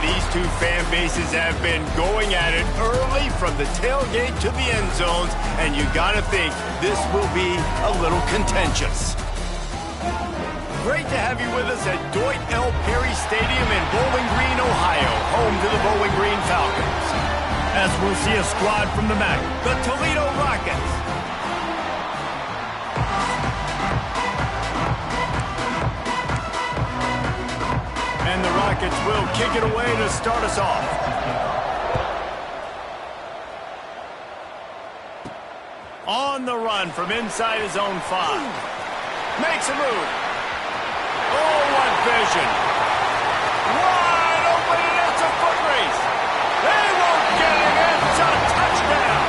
these two fan bases have been going at it early from the tailgate to the end zones, and you gotta think this will be a little contentious. Great to have you with us at Dwight L. Perry Stadium in Bowling Green, Ohio, home to the Bowling Green Falcons. As we'll see a squad from the MAC, the Toledo Rockets. And the Rockets will kick it away to start us off. On the run from inside his own 5. Makes a move. Oh, what vision. Wide open, and it's a foot race. They won't get him. It's a touchdown.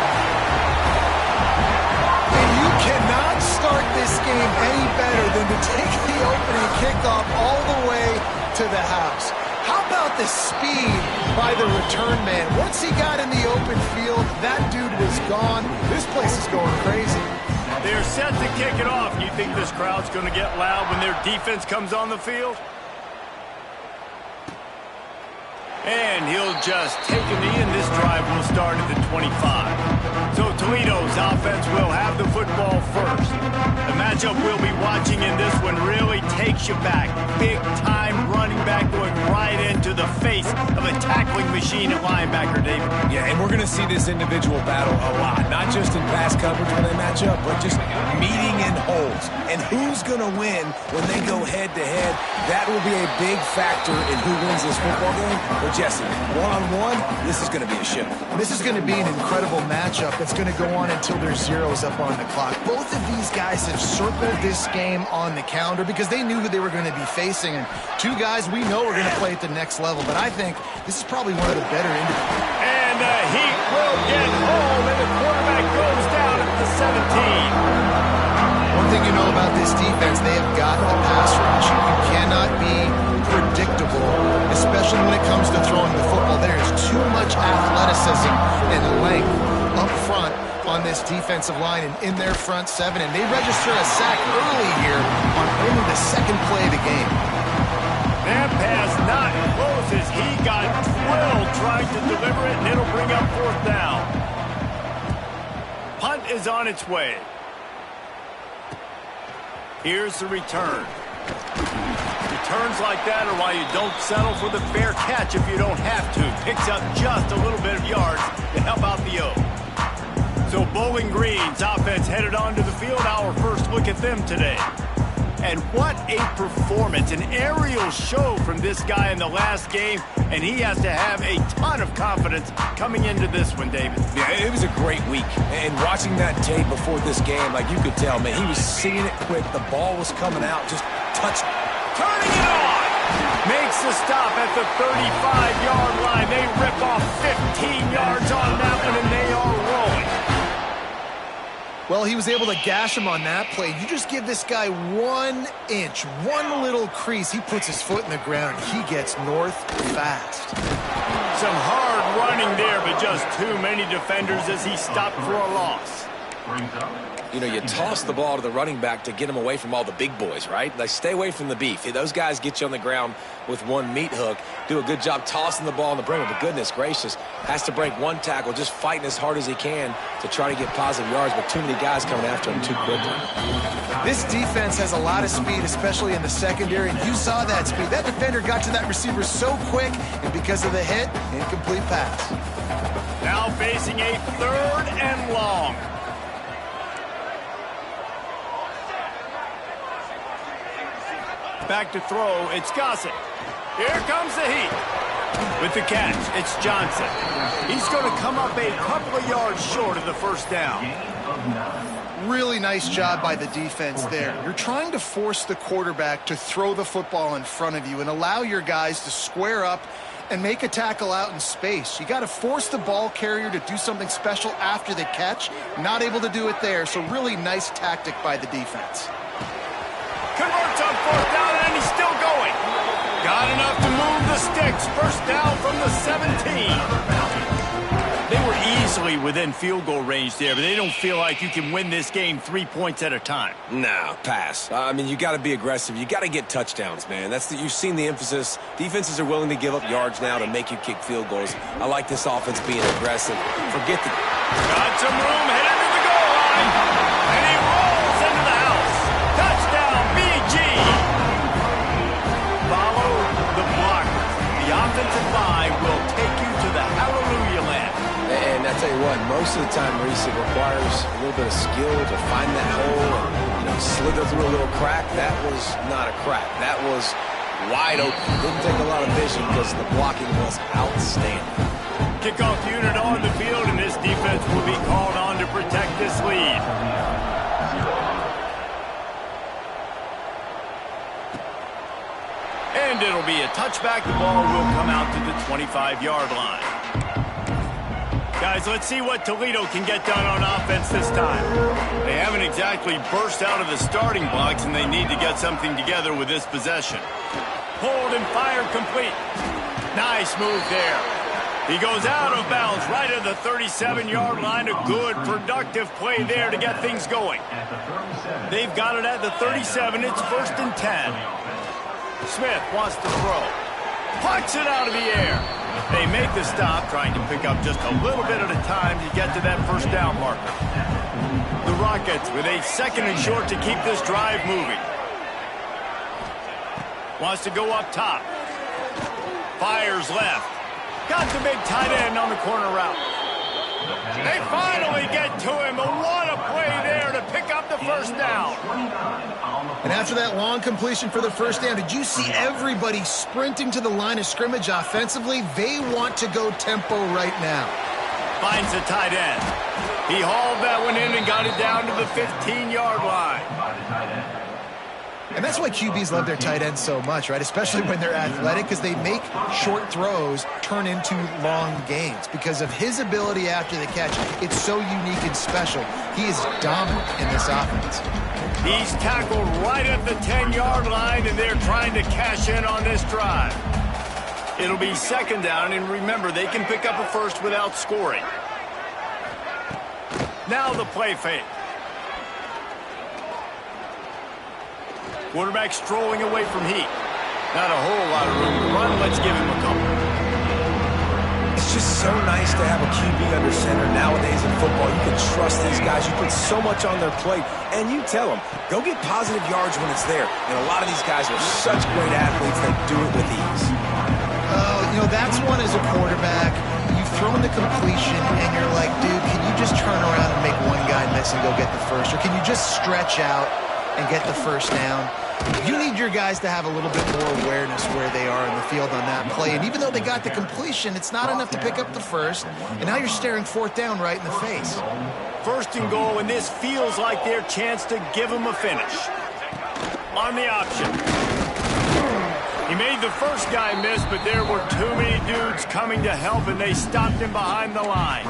And you cannot start this game any better than to take the opening kickoff all the way to the house. How about the speed by the return man? Once he got in the open field, that dude was gone. This place is going crazy. They're set to kick it off. You think this crowd's going to get loud when their defense comes on the field? And he'll just take a knee, and this drive will start at the 25. So Toledo's offense will have the football first. The matchup we'll be watching in this one really takes you back. Big-time running back going right into the face of a tackling machine at linebacker, David. Yeah, and we're going to see this individual battle a lot. Not just in pass coverage when they match up, but just meeting in holes. And who's going to win when they go head-to-head? That will be a big factor in who wins this football game. But Jesse, one-on-one, this is going to be a show. This is going to be an incredible matchup that's going to go on until there's zeros up on the clock. Both of these guys have circled this game on the calendar because they knew who they were going to be facing. And two guys we know are going to play at the next level. But I think this is probably one of the better individuals. And the Heat will get home, and the quarterback goes down at the 17. One thing you know about this defense, they have got the pass rush. You cannot be predictable, especially when it comes to throwing the football. There is too much athleticism and length up front on this defensive line and in their front 7. And they register a sack early here on only the second play of the game. That pass not close as he got drilled trying to deliver it, and it'll bring up 4th down. Punt is on its way. Here's the return. Returns like that are why you don't settle for the fair catch if you don't have to. Picks up just a little bit of yards to help out the O. So Bowling Green's offense headed onto the field. Our first look at them today. And what a performance, an aerial show from this guy in the last game, and he has to have a ton of confidence coming into this one, David. Yeah, it was a great week. And watching that tape before this game, like you could tell, man, he was seeing it quick. The ball was coming out, just touched. Turning it on! Makes the stop at the 35-yard line. They rip off 15 yards on that one, and they are rolling. Well, he was able to gash him on that play. You just give this guy 1 inch, one little crease. He puts his foot in the ground, and he gets north fast. Some hard running there, but just too many defenders as he stopped for a loss. You know, you toss the ball to the running back to get him away from all the big boys, right? Like, stay away from the beef. Those guys get you on the ground with one meat hook, do a good job tossing the ball in the perimeter, but goodness gracious, has to break one tackle, just fighting as hard as he can to try to get positive yards, but too many guys coming after him too quickly. This defense has a lot of speed, especially in the secondary, and you saw that speed. That defender got to that receiver so quick, and because of the hit, incomplete pass. Now facing a 3rd and long. Back to throw, it's Gossett. Here comes the Heat. With the catch, it's Johnson. He's going to come up a couple of yards short of the 1st down. Really nice job by the defense there. You're trying to force the quarterback to throw the football in front of you and allow your guys to square up and make a tackle out in space. You got to force the ball carrier to do something special after the catch. Not able to do it there, so really nice tactic by the defense. Converts on 4th down, and he's still going. Got enough to move the sticks. 1st down from the 17. They were easily within field goal range there, but they don't feel like you can win this game 3 points at a time. No, pass. I mean, you got to be aggressive. You got to get touchdowns, man. You've seen the emphasis. Defenses are willing to give up yards now to make you kick field goals. I like this offense being aggressive. Forget the... Got some room headed to the goal line. And he rolls into the house. Touchdown, BG. Follow the blocker. The offensive line will take you to the hallelujah land. And I tell you what, most of the time, Reese, it requires a little bit of skill to find that hole and slither through a little crack. That was not a crack. That was wide open. Didn't take a lot of vision because the blocking was outstanding. Kickoff unit on the field, and this defense will be called on to protect this lead. And it'll be a touchback. The ball will come out to the 25-yard line. Guys, let's see what Toledo can get done on offense this time. They haven't exactly burst out of the starting blocks, and they need to get something together with this possession. Hold and fire complete. Nice move there. He goes out of bounds right at the 37-yard line. A good, productive play there to get things going. They've got it at the 37. It's 1st and 10. Smith wants to throw. Pucks it out of the air. They make the stop, trying to pick up just a little bit at a time to get to that first down marker. The Rockets with a 2nd and short to keep this drive moving. Wants to go up top. Fires left. Got the big tight end on the corner route. They finally get to him, but what a play there to pick up the first down. And after that long completion for the first down, did you see everybody sprinting to the line of scrimmage offensively? They want to go tempo right now. Finds the tight end. He hauled that one in and got it down to the 15-yard line. And that's why QBs love their tight ends so much, right? Especially when they're athletic, because they make short throws turn into long gains. Because of his ability after the catch, it's so unique and special. He is dominant in this offense. He's tackled right at the 10-yard line, and they're trying to cash in on this drive. It'll be 2nd down, and remember, they can pick up a first without scoring. Now the play fake. Quarterback strolling away from heat. Not a whole lot of room to run. Let's give him a couple. It's just so nice to have a QB under center nowadays in football. You can trust these guys. You put so much on their plate, and you tell them, go get positive yards when it's there. And a lot of these guys are such great athletes, they do it with ease. That's one as a quarterback. You've thrown the completion, and you're like, dude, can you just turn around and make one guy miss and go get the first? Or can you just stretch out and get the first down? You need your guys to have a little bit more awareness where they are in the field on that play. And even though they got the completion, it's not enough to pick up the first. And now you're staring 4th down right in the face. 1st and goal, and this feels like their chance to give them a finish. On the option. He made the first guy miss, but there were too many dudes coming to help, and they stopped him behind the line.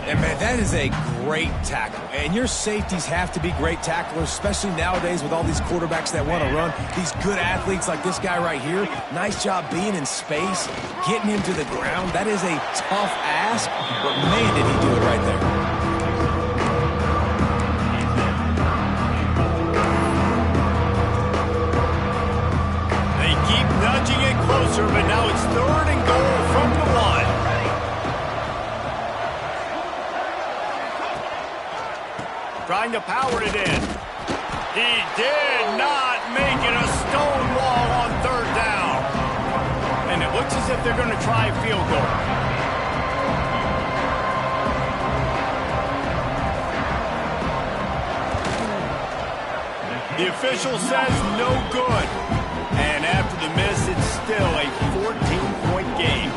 And, man, that is a great tackle. And your safeties have to be great tacklers, especially nowadays with all these quarterbacks that want to run. These good athletes like this guy right here, nice job being in space, getting him to the ground. That is a tough ask, but, man, did he do it right there. They keep nudging it closer, but now it's 3rd and goal from the 1. Trying to power it in. He did not make it a stone wall on 3rd down. And it looks as if they're going to try a field goal. The official says no good. And after the miss, it's still a 14-point game.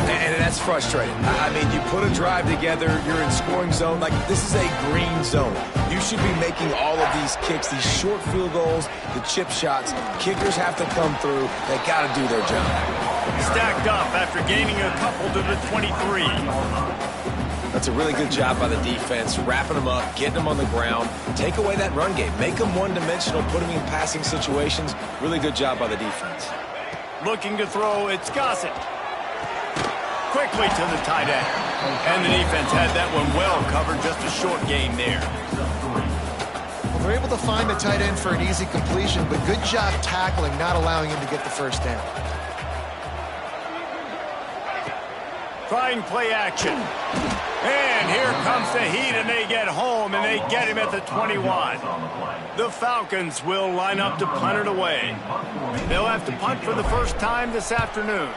And that's frustrating. I mean, you put a drive together, you're in scoring zone. Like, this is a green zone. You should be making all of these kicks, these short field goals, the chip shots. Kickers have to come through. They got to do their job. Stacked up after gaining a couple to the 23. That's a really good job by the defense, wrapping them up, getting them on the ground. Take away that run game. Make them one-dimensional, put them in passing situations. Really good job by the defense. Looking to throw, it's Gossett. Quickly to the tight end. And the defense had that one well covered, just a short game there. Well, they're able to find the tight end for an easy completion, but good job tackling, not allowing him to get the first down. Trying play action. And here comes the heat, and they get home, and they get him at the 21. The Falcons will line up to punt it away. They'll have to punt for the first time this afternoon.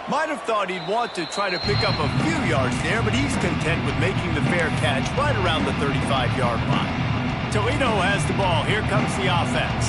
Might have thought he'd want to try to pick up a few yards there, but he's content with making the fair catch right around the 35-yard line. Toledo has the ball. Here comes the offense.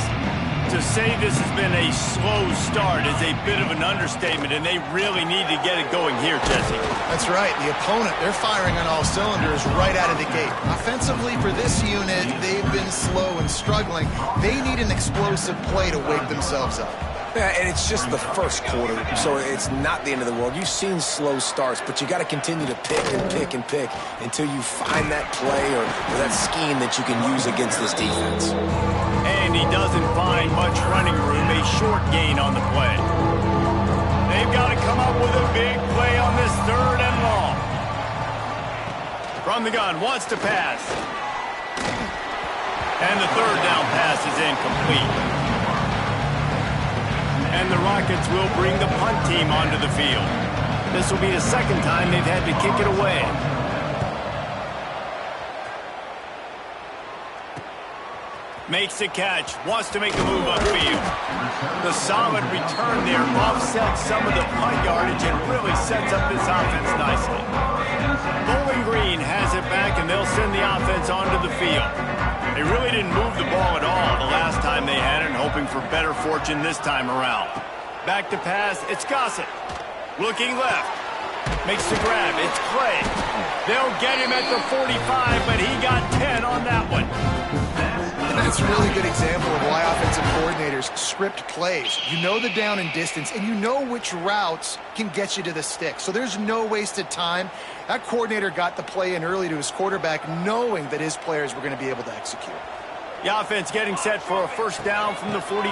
To say this has been a slow start is a bit of an understatement, and they really need to get it going here, Jesse. That's right. The opponent, they're firing on all cylinders right out of the gate. Offensively, for this unit, they've been slow and struggling. They need an explosive play to wake themselves up. Yeah, and it's just the first quarter, so it's not the end of the world. You've seen slow starts, but you got to continue to pick and pick and pick until you find that play or that scheme that you can use against this defense. And he doesn't find much running room, a short gain on the play. They've got to come up with a big play on this 3rd and long. From the gun, wants to pass. And the 3rd down pass is incomplete. And the Rockets will bring the punt team onto the field. This will be the second time they've had to kick it away. Makes the catch, wants to make a move upfield. The solid return there offsets some of the punt yardage and really sets up this offense nicely. Bowling Green has it back, and they'll send the offense onto the field. They really didn't move the ball at all the last time they had it, and hoping for better fortune this time around. Back to pass, it's Gossett. Looking left. Makes the grab, it's Clay. They'll get him at the 45, but he got 10 on that one. And that's a really good example of why offensive coordinators script plays. You know the down and distance, and you know which routes can get you to the stick. So there's no wasted time. That coordinator got the play in early to his quarterback, knowing that his players were going to be able to execute. The offense getting set for a first down from the 45.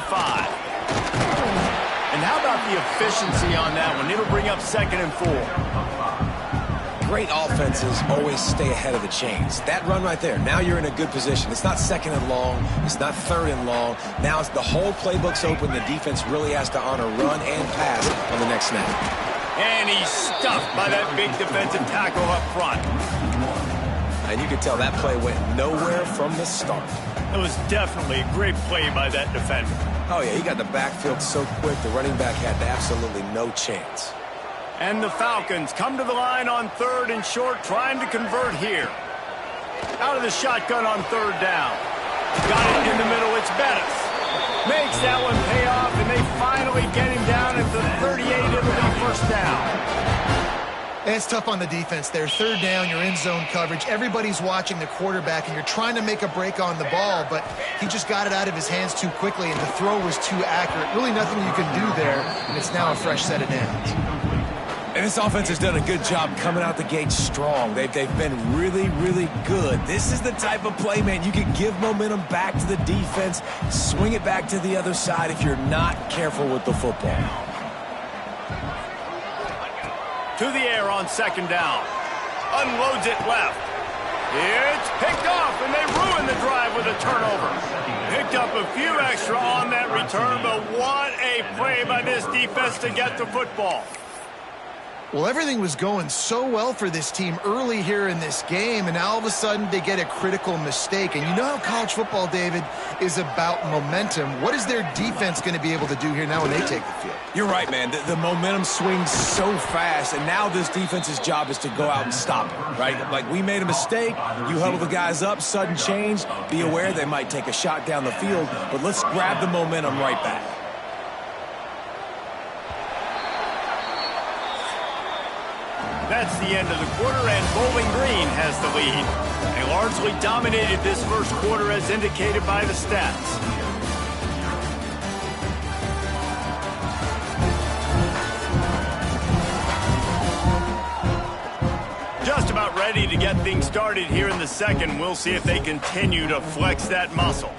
And how about the efficiency on that one? It'll bring up 2nd and 4. Great offenses always stay ahead of the chains. That run right there, now you're in a good position. It's not 2nd and long. It's not 3rd and long. Now it's the whole playbook's open. The defense really has to honor run and pass on the next snap. And he's stuffed by that big defensive tackle up front. And you can tell that play went nowhere from the start. It was definitely a great play by that defender. Oh, yeah, he got the backfield so quick, the running back had absolutely no chance. And the Falcons come to the line on 3rd and short, trying to convert here. Out of the shotgun on 3rd down. Got it in the middle, it's Bettis. Makes that one pay off, and they finally get him down at the 38. It'll be first down. And it's tough on the defense there. 3rd down, you're in zone coverage. Everybody's watching the quarterback, and you're trying to make a break on the ball, but he just got it out of his hands too quickly, and the throw was too accurate. Really nothing you can do there, and it's now a fresh set of downs. And this offense has done a good job coming out the gate strong. They've been really, really good. This is the type of play, man, you can give momentum back to the defense, swing it back to the other side if you're not careful with the football. To the air on 2nd down. Unloads it left. It's picked off, and they ruin the drive with a turnover. Picked up a few extra on that return, but what a play by this defense to get the football. Well, everything was going so well for this team early here in this game, and now all of a sudden they get a critical mistake. And you know how college football, David, is about momentum. What is their defense going to be able to do here now when they take the field? You're right, man. The momentum swings so fast, and now this defense's job is to go out and stop it, right? Like, we made a mistake. You huddle the guys up, sudden change. Be aware they might take a shot down the field, but let's grab the momentum right back. That's the end of the quarter, and Bowling Green has the lead. They largely dominated this first quarter as indicated by the stats. Just about ready to get things started here in the second. We'll see if they continue to flex that muscle.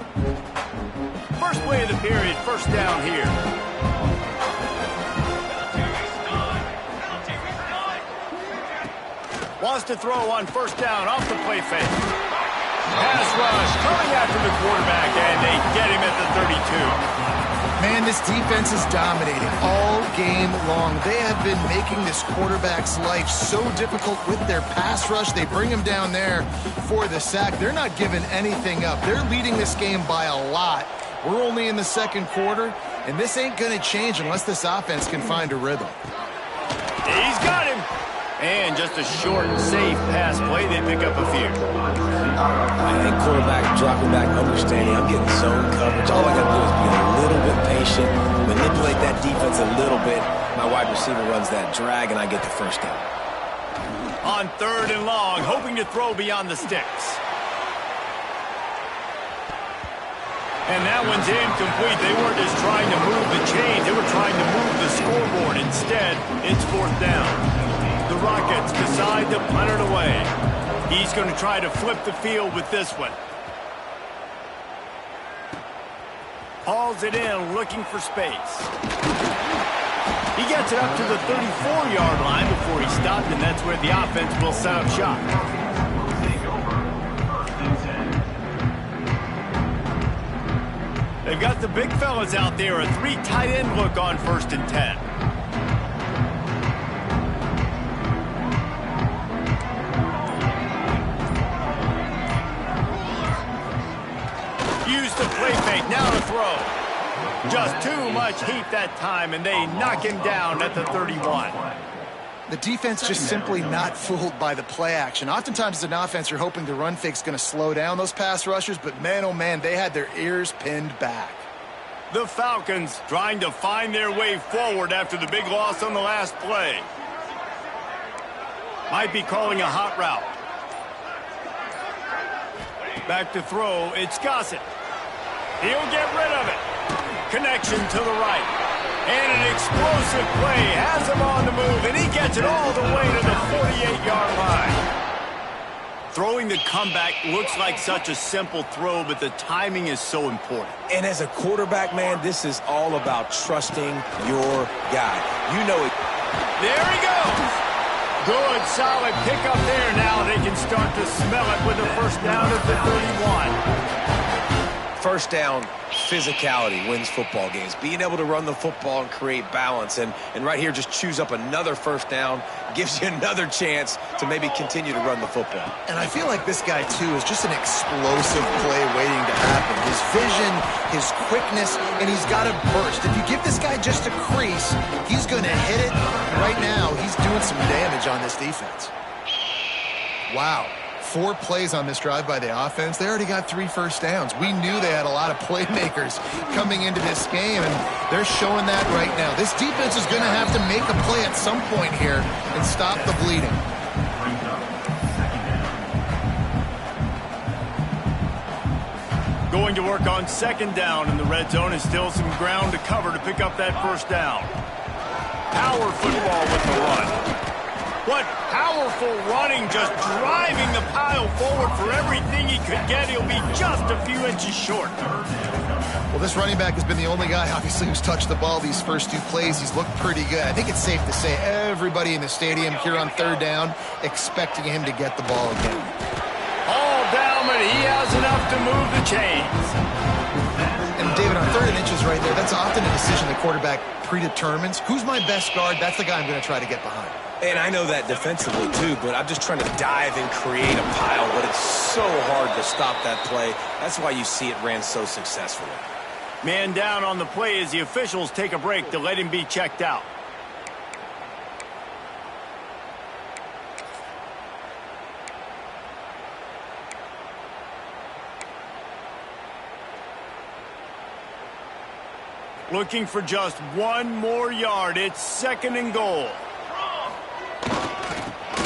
First play of the period, first down here. Wants to throw on first down off the play fake. Pass rush coming after the quarterback, and they get him at the 32. Man, this defense is dominating all game long. They have been making this quarterback's life so difficult with their pass rush. They bring him down there for the sack. They're not giving anything up. They're leading this game by a lot. We're only in the second quarter, and this ain't going to change unless this offense can find a rhythm. He's got him. And just a short, safe pass play. They pick up a few. I think quarterback dropping back, understanding I'm getting zone coverage. All I got to do is be a little bit patient, manipulate that defense a little bit. My wide receiver runs that drag, and I get the first down. On 3rd and long, hoping to throw beyond the sticks. And that one's incomplete. They weren't just trying to move the chains. They were trying to move the scoreboard. Instead, it's 4th down. The Rockets decide to punt it away. He's going to try to flip the field with this one. Hauls it in, looking for space. He gets it up to the 34-yard line before he stopped, and that's where the offense will set up shop. They've got the big fellas out there, a 3 tight end look on 1st and 10. Use the play fake, now to throw. Just too much heat that time, and they knock him down at the 31. The defense just simply not fooled by the play action. Oftentimes as an offense, you're hoping the run fake's going to slow down those pass rushers, but man, oh man, they had their ears pinned back. The Falcons trying to find their way forward after the big loss on the last play. Might be calling a hot route. Back to throw, it's Gossett. He'll get rid of it. Connection to the right. And an explosive play has him on the move, and he gets it all the way to the 48-yard line. Throwing the comeback looks like such a simple throw, but the timing is so important. And as a quarterback, man, this is all about trusting your guy. You know it. There he goes. Good, solid pickup there. Now they can start to smell it with a first down at the 31. First down, physicality wins football games. Being able to run the football and create balance. And right here, just choose up another first down, gives you another chance to maybe continue to run the football. And I feel like this guy, too, is just an explosive play waiting to happen. His vision, his quickness, and he's got a burst. If you give this guy just a crease, he's going to hit it. And right now, he's doing some damage on this defense. Wow. 4 plays on this drive by the offense. They already got 3 first downs. We knew they had a lot of playmakers coming into this game, and they're showing that right now. This defense is going to have to make a play at some point here and stop the bleeding. Going to work on 2nd down in the red zone, and still some ground to cover to pick up that first down. Power football with the run. What powerful running, just driving the pile forward for everything he could get. He'll be just a few inches short. Well, this running back has been the only guy, obviously, who's touched the ball these first 2 plays. He's looked pretty good. I think it's safe to say everybody in the stadium here on 3rd down expecting him to get the ball again. All down, but he has enough to move the chains. And David, on 3rd and inches right there, that's often a decision the quarterback predetermines. Who's my best guard? That's the guy I'm going to try to get behind. And I know that defensively, too, but I'm just trying to dive and create a pile, but it's so hard to stop that play. That's why you see it ran so successfully. Man down on the play as the officials take a break to let him be checked out. Looking for just 1 more yard. It's 2nd and goal.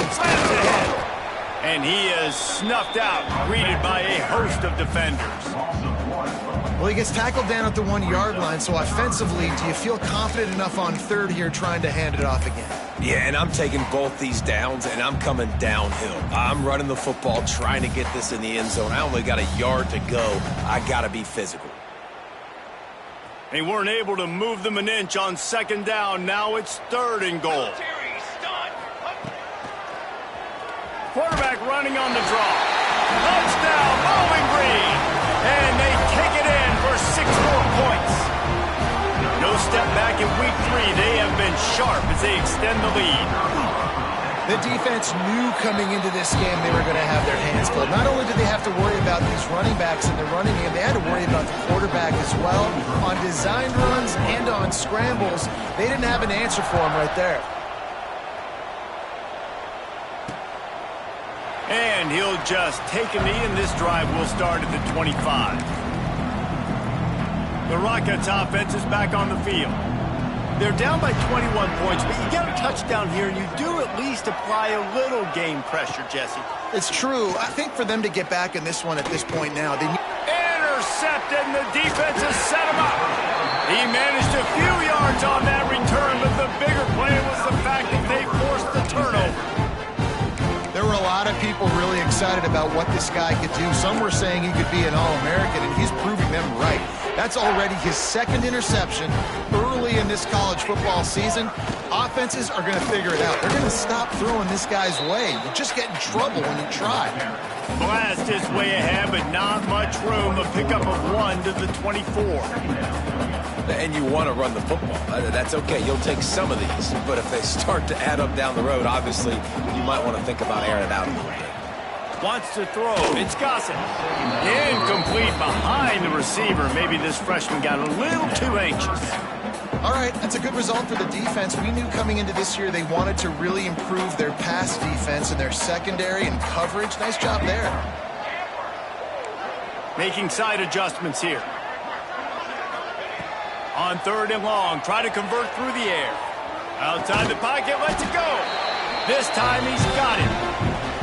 Slams ahead. And he is snuffed out, greeted by a host of defenders. Well, he gets tackled down at the 1-yard line, so offensively, do you feel confident enough on 3rd here trying to hand it off again? Yeah, and I'm taking both these downs, and I'm coming downhill. I'm running the football, trying to get this in the end zone. I only got a yard to go. I got to be physical. They weren't able to move them an inch on 2nd down. Now it's 3rd and goal. running on the draw. Touchdown, Bowling Green. And they take it in for 6 more points. No step back in week 3. They have been sharp as they extend the lead. The defense knew coming into this game they were going to have their hands full. Not only did they have to worry about these running backs in the running game, they had to worry about the quarterback as well. On designed runs and on scrambles, they didn't have an answer for him right there. And he'll just take a knee, and this drive will start at the 25. The Rockets offense is back on the field. They're down by 21 points, but you get a touchdown here, and you do at least apply a little game pressure, Jesse. It's true. I think for them to get back in this one at this point now, they need... Intercepted, and the defense has set him up. He managed a few yards on that return, but the bigger play was the fact that they forced the turnover. There were a lot of people really excited about what this guy could do. Some were saying he could be an All-American, and he's proving them right. That's already his 2nd interception early in this college football season. Offenses are going to figure it out. They're going to stop throwing this guy's way. You just get in trouble when you try. Blast is way ahead, but not much room. A pickup of 1 to the 24. And you want to run the football. That's okay. You'll take some of these. But if they start to add up down the road, obviously, you might want to think about airing it out a little bit. Wants to throw. It's Gossett. Incomplete behind the receiver. Maybe this freshman got a little too anxious. All right, that's a good result for the defense. We knew coming into this year they wanted to really improve their pass defense and their secondary and coverage. Nice job there. Making side adjustments here. On 3rd and long, try to convert through the air. Outside the pocket, lets it go. This time he's got it.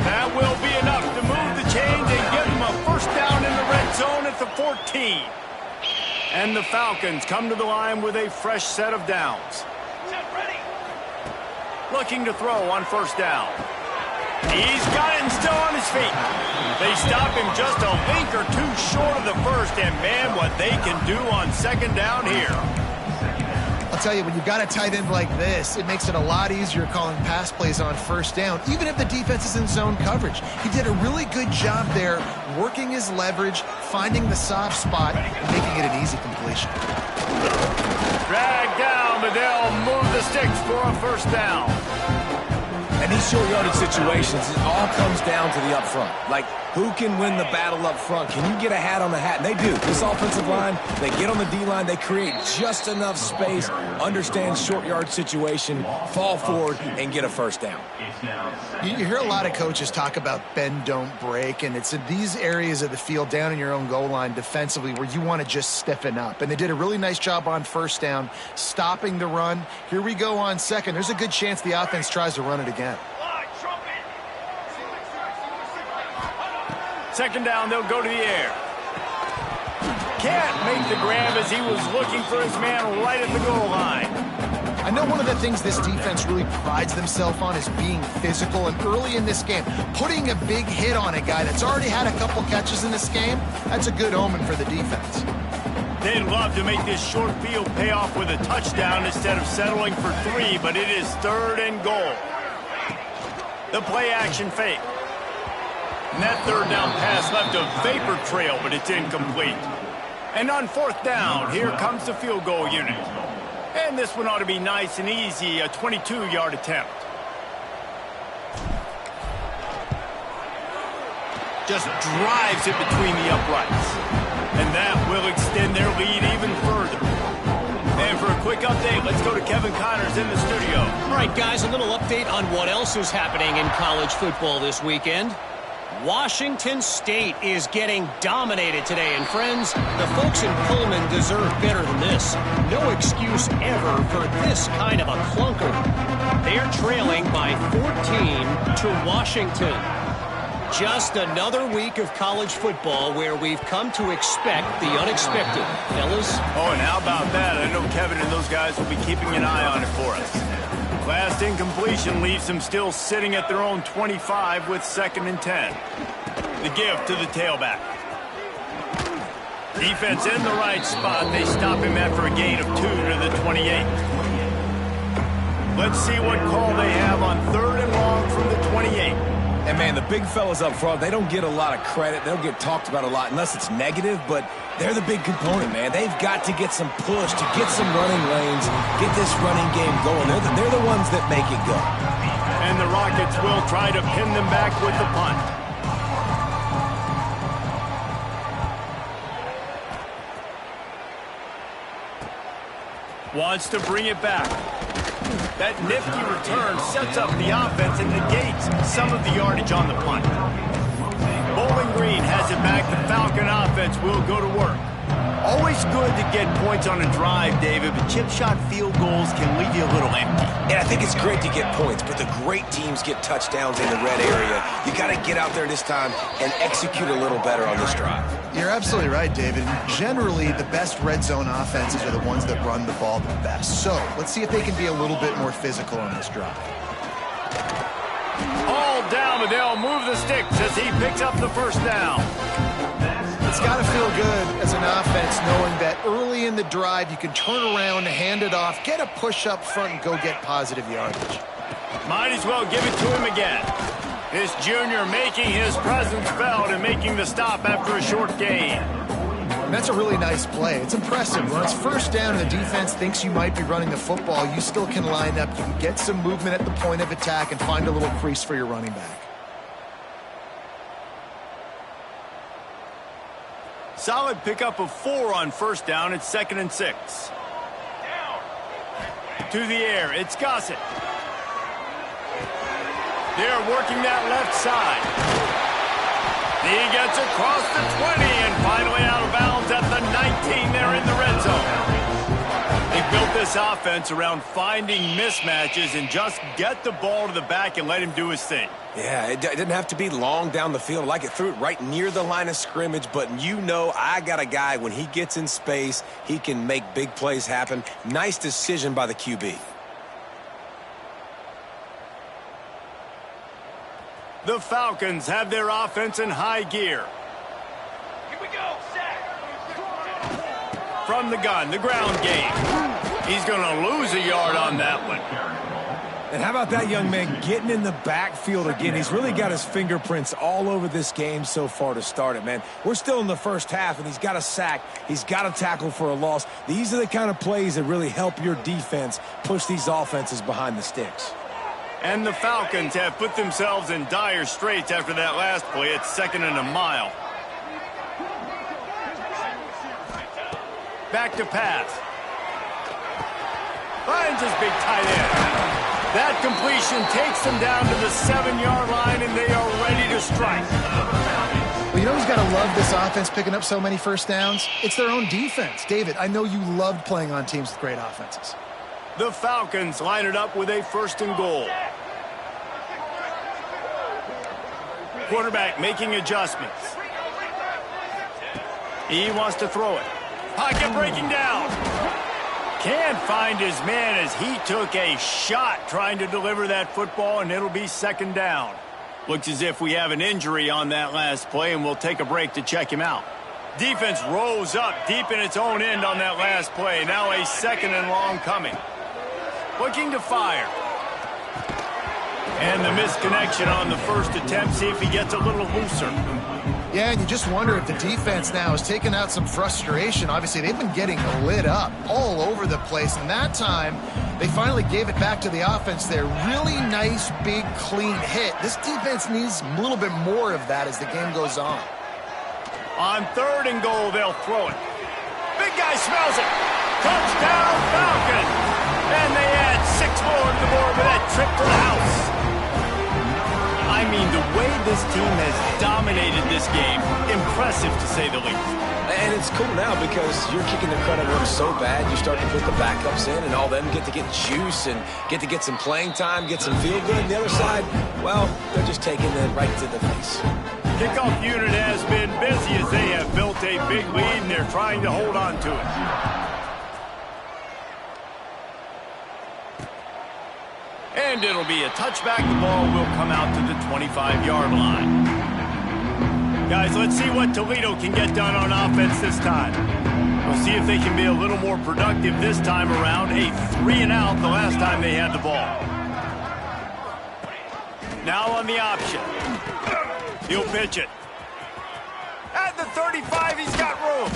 That will be enough to move the chains and give him a first down in the red zone at the 14. And the Falcons come to the line with a fresh set of downs. Looking to throw on 1st down. He's got it and still on his feet. They stop him just a link or 2 short of the 1st, and man, what they can do on 2nd down here. I'll tell you, when you've got a tight end like this, it makes it a lot easier calling pass plays on 1st down, even if the defense is in zone coverage. He did a really good job there, working his leverage, finding the soft spot, and making it an easy completion. Dragged down, but they'll move the sticks for a 1st down. And these short yardage situations, it all comes down to the up front. Like, who can win the battle up front? Can you get a hat on the hat? And they do. This offensive line, they get on the D-line, they create just enough space, understand short yard situation, fall forward, and get a 1st down. You hear a lot of coaches talk about bend, don't break, and it's in these areas of the field down in your own goal line defensively where you want to just stiffen up. And they did a really nice job on 1st down, stopping the run. Here we go on 2nd. There's a good chance the offense tries to run it again. 2nd down, they'll go to the air. Can't make the grab as he was looking for his man right at the goal line. I know one of the things this defense really prides themselves on is being physical, and early in this game, putting a big hit on a guy that's already had a couple catches in this game, that's a good omen for the defense. They'd love to make this short field pay off with a touchdown instead of settling for 3, but it is 3rd and goal. The play action fake. And that 3rd down pass left a vapor trail, but it's incomplete. And on 4th down, here comes the field goal unit. And this one ought to be nice and easy, a 22-yard attempt. Just drives it between the uprights. And that will extend their lead even further. And for a quick update, let's go to Kevin Connors in the studio. All right, guys, a little update on what else is happening in college football this weekend. Washington State is getting dominated today, and friends, the folks in Pullman deserve better than this. No excuse ever for this kind of a clunker. They're trailing by 14 to Washington. Just another week of college football where we've come to expect the unexpected. Fellas? Oh, and how about that? I know Kevin and those guys will be keeping an eye on it for us. Last incompletion leaves them still sitting at their own 25 with 2nd and 10. The give to the tailback. Defense in the right spot. They stop him after a gain of 2 to the 28. Let's see what call they have on 3rd and long from the 28. And, man, the big fellas up front, they don't get a lot of credit. They'll get talked about a lot unless it's negative, but they're the big component, man. They've got to get some push, to get some running lanes, get this running game going. They're the ones that make it go. And the Rockets will try to pin them back with the punt. Wants to bring it back. That nifty return sets up the offense and negates some of the yardage on the punt. Bowling Green has it back. The Falcon offense will go to work. Always good to get points on a drive, David, but chip shot field goals can leave you a little empty. And I think it's great to get points, but the great teams get touchdowns in the red area. You got to get out there this time and execute a little better on this drive. You're absolutely right, David. Generally, the best red zone offenses are the ones that run the ball the best. So let's see if they can be a little bit more physical on this drive. All down, but they'll move the sticks as he picks up the first down. It's got to feel good as an offense knowing that early in the drive you can turn around, hand it off, get a push up front, and go get positive yardage. Might as well give it to him again. This junior making his presence felt and making the stop after a short gain. That's a really nice play. It's impressive. When it's first down and the defense thinks you might be running the football, you still can line up. You can get some movement at the point of attack and find a little crease for your running back. Solid pickup of 4 on first down. It's 2nd and 6. To the air, it's Gossett. They're working that left side. He gets across the 20 and finally out of bounds at the 19. They're in the red zone. They built this offense around finding mismatches and just get the ball to the back and let him do his thing. Yeah, it didn't have to be long down the field. Like it threw it right near the line of scrimmage, but you know I got a guy, when he gets in space, he can make big plays happen. Nice decision by the QB. The Falcons have their offense in high gear. Here we go, Zach. From the gun, the ground game. He's going to lose a yard on that one. And how about that young man getting in the backfield again? He's really got his fingerprints all over this game so far to start it, man. We're still in the first half, and he's got a sack. He's got a tackle for a loss. These are the kind of plays that really help your defense push these offenses behind the sticks. And the Falcons have put themselves in dire straits after that last play. It's 2nd and a mile. Back to pass. Finds his big tight end. That completion takes them down to the 7-yard line, and they are ready to strike. Well, you know who's got to love this offense picking up so many first downs? It's their own defense. David, I know you loved playing on teams with great offenses. The Falcons line it up with a 1st and goal. Quarterback making adjustments. He wants to throw it. Pocket breaking down. Can't find his man as he took a shot trying to deliver that football, and it'll be 2nd down. Looks as if we have an injury on that last play, and we'll take a break to check him out. Defense rose up deep in its own end on that last play. Now a 2nd and long coming. Looking to fire. And the misconnection on the first attempt. See if he gets a little looser. Yeah, and you just wonder if the defense now has taken out some frustration. Obviously, they've been getting lit up all over the place. And that time, they finally gave it back to the offense there. Really nice, big, clean hit. This defense needs a little bit more of that as the game goes on. On 3rd and goal, they'll throw it. Big guy smells it. Touchdown, Falcon. And they add 6 more to the board with that trip to the house. I mean, the way this team has dominated this game, impressive to say the least. And it's cool now because you're kicking the credit work so bad, you start to put the backups in, and all them get to get juice and get to get some playing time, get some feel good. And the other side, well, they're just taking it right to the face. Kickoff unit has been busy as they have built a big lead, and they're trying to hold on to it. And it'll be a touchback. The ball will come out to the 25-yard line. Guys, let's see what Toledo can get done on offense this time. We'll see if they can be a little more productive this time around. A 3-and-out the last time they had the ball. Now on the option. He'll pitch it. At the 35, he's got room.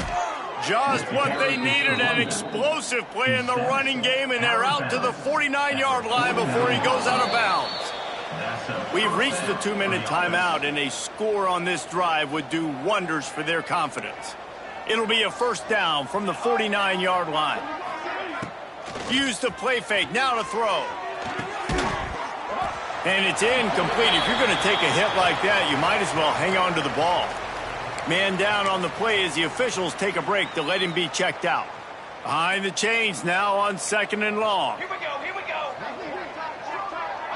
Just what they needed, an explosive play in the running game, and they're out to the 49-yard line before he goes out of bounds. We've reached the 2-minute timeout, and a score on this drive would do wonders for their confidence. It'll be a first down from the 49-yard line. Use the play fake, now to throw. And it's incomplete. If you're going to take a hit like that, you might as well hang on to the ball. Man down on the play as the officials take a break to let him be checked out. Behind the chains now on 2nd and long. Here we go, here we go.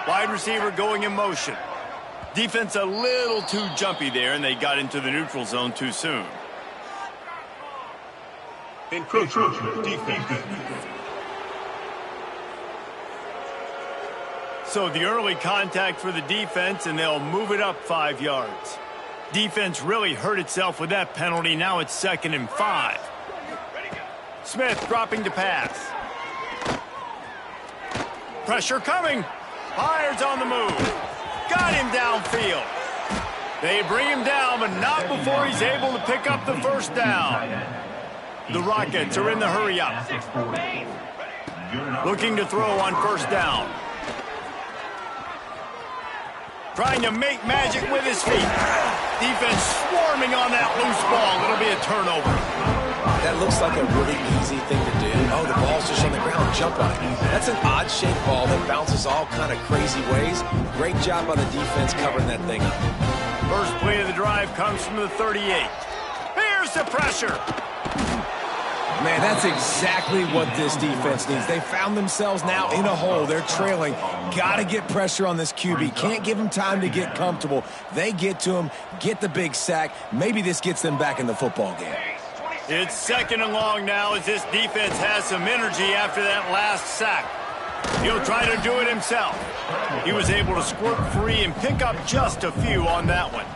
Wide receiver going in motion. Defense a little too jumpy there, and they got into the neutral zone too soon. Encroachment defense. So the early contact for the defense, and they'll move it up 5 yards. Defense really hurt itself with that penalty. Now it's 2nd and 5. Smith dropping to pass. Pressure coming. Byers on the move. Got him downfield. They bring him down, but not before he's able to pick up the first down. The Rockets are in the hurry-up. Looking to throw on first down. Trying to make magic with his feet. Defense swarming on that loose ball. It'll be a turnover. That looks like a really easy thing to do. Oh, the ball's just on the ground. Jump on it. That's an odd-shaped ball that bounces all kind of crazy ways. Great job on the defense covering that thing up. First play of the drive comes from the 38. Here's the pressure. Man, that's exactly what this defense needs. They found themselves now in a hole. They're trailing. Got to get pressure on this QB. Can't give him time to get comfortable. They get to him, get the big sack. Maybe this gets them back in the football game. It's 2nd and long now as this defense has some energy after that last sack. He'll try to do it himself. He was able to squirt free and pick up just a few on that one.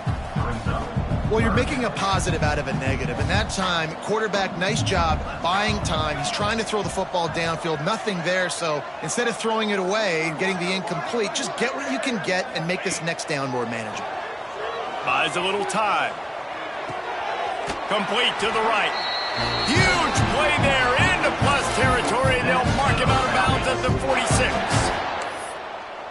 Well, you're making a positive out of a negative. And that time, quarterback, nice job buying time. He's trying to throw the football downfield. Nothing there. So instead of throwing it away and getting the incomplete, just get what you can get and make this next down more manageable. Buys a little time. Complete to the right. Huge play there into plus territory. They'll mark him out of bounds at the 46.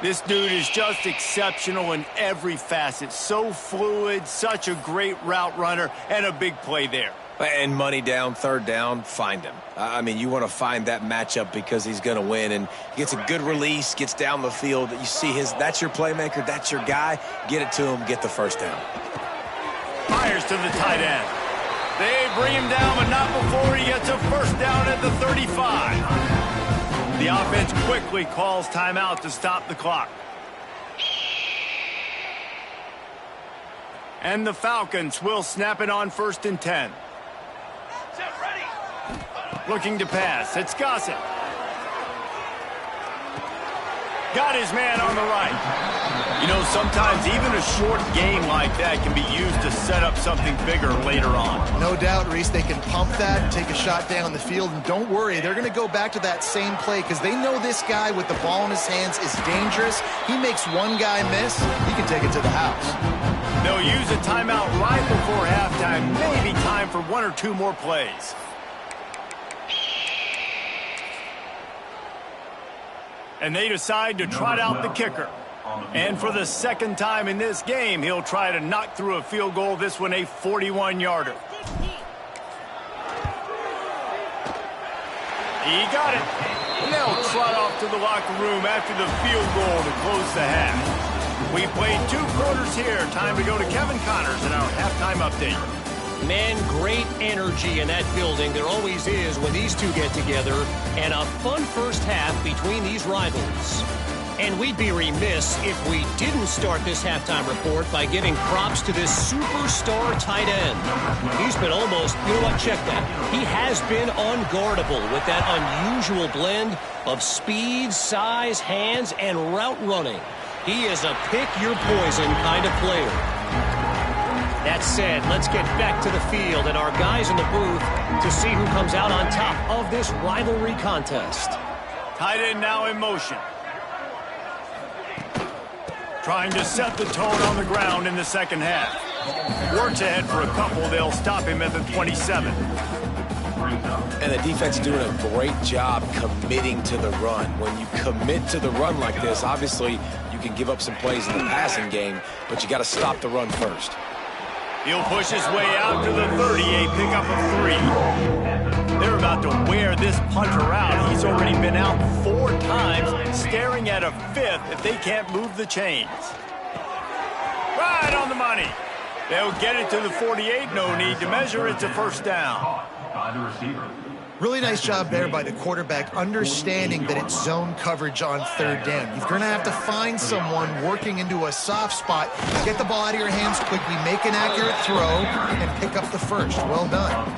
This dude is just exceptional in every facet. So fluid, such a great route runner, and a big play there. And money down, third down, find him. I mean, you want to find that matchup because he's going to win. And he gets a good release, gets down the field. You see that's your playmaker, that's your guy. Get it to him, get the first down. Fires to the tight end. They bring him down, but not before he gets a first down at the 35. The offense quickly calls timeout to stop the clock. And the Falcons will snap it on 1st and 10. Set ready. Looking to pass. It's Gossett. Got his man on the right. You know, sometimes even a short game like that can be used to set up something bigger later on. No doubt, Reese, they can pump that, take a shot down the field, and don't worry, they're going to go back to that same play because they know this guy with the ball in his hands is dangerous. He makes one guy miss, he can take it to the house. They'll use a timeout right before halftime, maybe time for 1 or 2 more plays. And they decide to trot out the kicker. And for the 2nd time in this game, he'll try to knock through a field goal, this one a 41-yarder. He got it. And they'll trot off to the locker room after the field goal to close the half. We played 2 quarters here. Time to go to Kevin Connors in our halftime update. Man, great energy in that building. There always is when these two get together. And a fun first half between these rivals. And we'd be remiss if we didn't start this halftime report by giving props to this superstar tight end. He's been almost, you know what, check that. He has been unguardable with that unusual blend of speed, size, hands, and route running. He is a pick-your-poison kind of player. That said, let's get back to the field and our guys in the booth to see who comes out on top of this rivalry contest. Tight end now in motion. Trying to set the tone on the ground in the second half. Works ahead for a couple. They'll stop him at the 27. And the defense doing a great job committing to the run. When you commit to the run like this, obviously you can give up some plays in the passing game, but you got to stop the run first. He'll push his way out to the 38, pick up a 3. They're about to wear this punter out. He's already been out 4 times, staring at a 5th if they can't move the chains. Right on the money. They'll get it to the 48. No need to measure. It's a first down. By the receiver. Really nice job there by the quarterback, understanding that it's zone coverage on 3rd down. You're going to have to find someone working into a soft spot, get the ball out of your hands quickly, make an accurate throw, and pick up the first. Well done.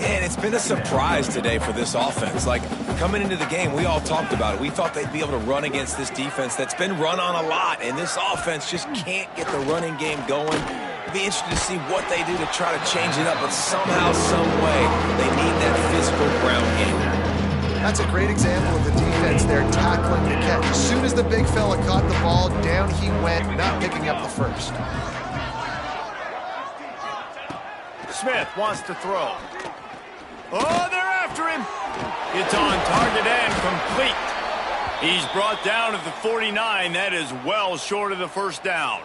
And it's been a surprise today for this offense. Like, coming into the game, we all talked about it. We thought they'd be able to run against this defense that's been run on a lot, and this offense just can't get the running game going. It'll be interesting to see what they do to try to change it up, but somehow, some way, they need that physical ground game. That's a great example of the defense there tackling the catch. As soon as the big fella caught the ball, down he went, not picking up the first. Smith wants to throw. Oh, they're after him. It's on target and complete. He's brought down at the 49. That is well short of the first down.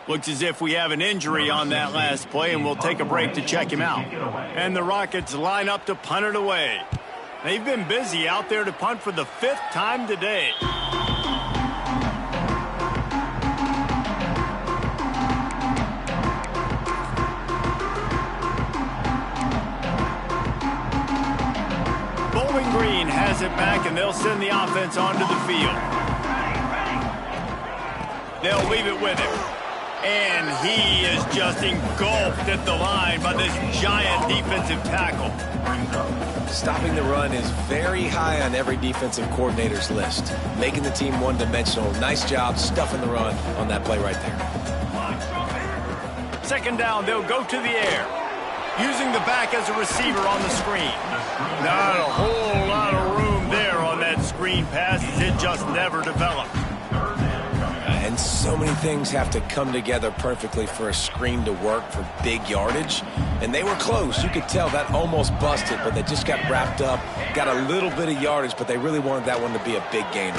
Looks as if we have an injury on that last play, and we'll take a break to check him out. And the Rockets line up to punt it away. They've been busy out there to punt for the 5th time today. Bowling Green has it back, and they'll send the offense onto the field. They'll leave it with him. And he is just engulfed at the line by this giant defensive tackle. Stopping the run is very high on every defensive coordinator's list. Making the team one-dimensional. Nice job stuffing the run on that play right there. 2nd down, they'll go to the air. Using the back as a receiver on the screen. Not a whole lot of room there on that screen pass. It just never developed. And so many things have to come together perfectly for a screen to work for big yardage. And they were close. You could tell that almost busted, but they just got wrapped up, got a little bit of yardage, but they really wanted that one to be a big gainer.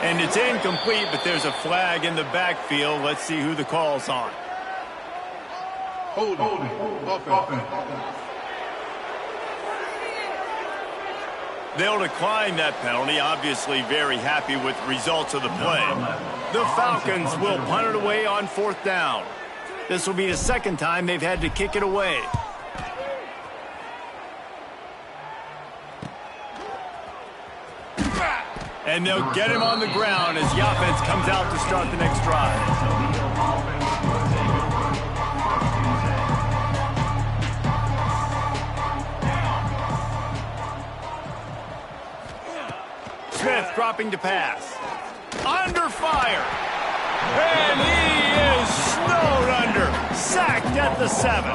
And it's incomplete, but there's a flag in the backfield. Let's see who the call's on. Holding. Offense. They'll decline that penalty, obviously very happy with the results of the play. The Falcons will punt it away on 4th down. This will be the 2nd time they've had to kick it away. And they'll get him on the ground as the offense comes out to start the next drive. Smith dropping to pass. Under fire. And he is snowed under. Sacked at the 7.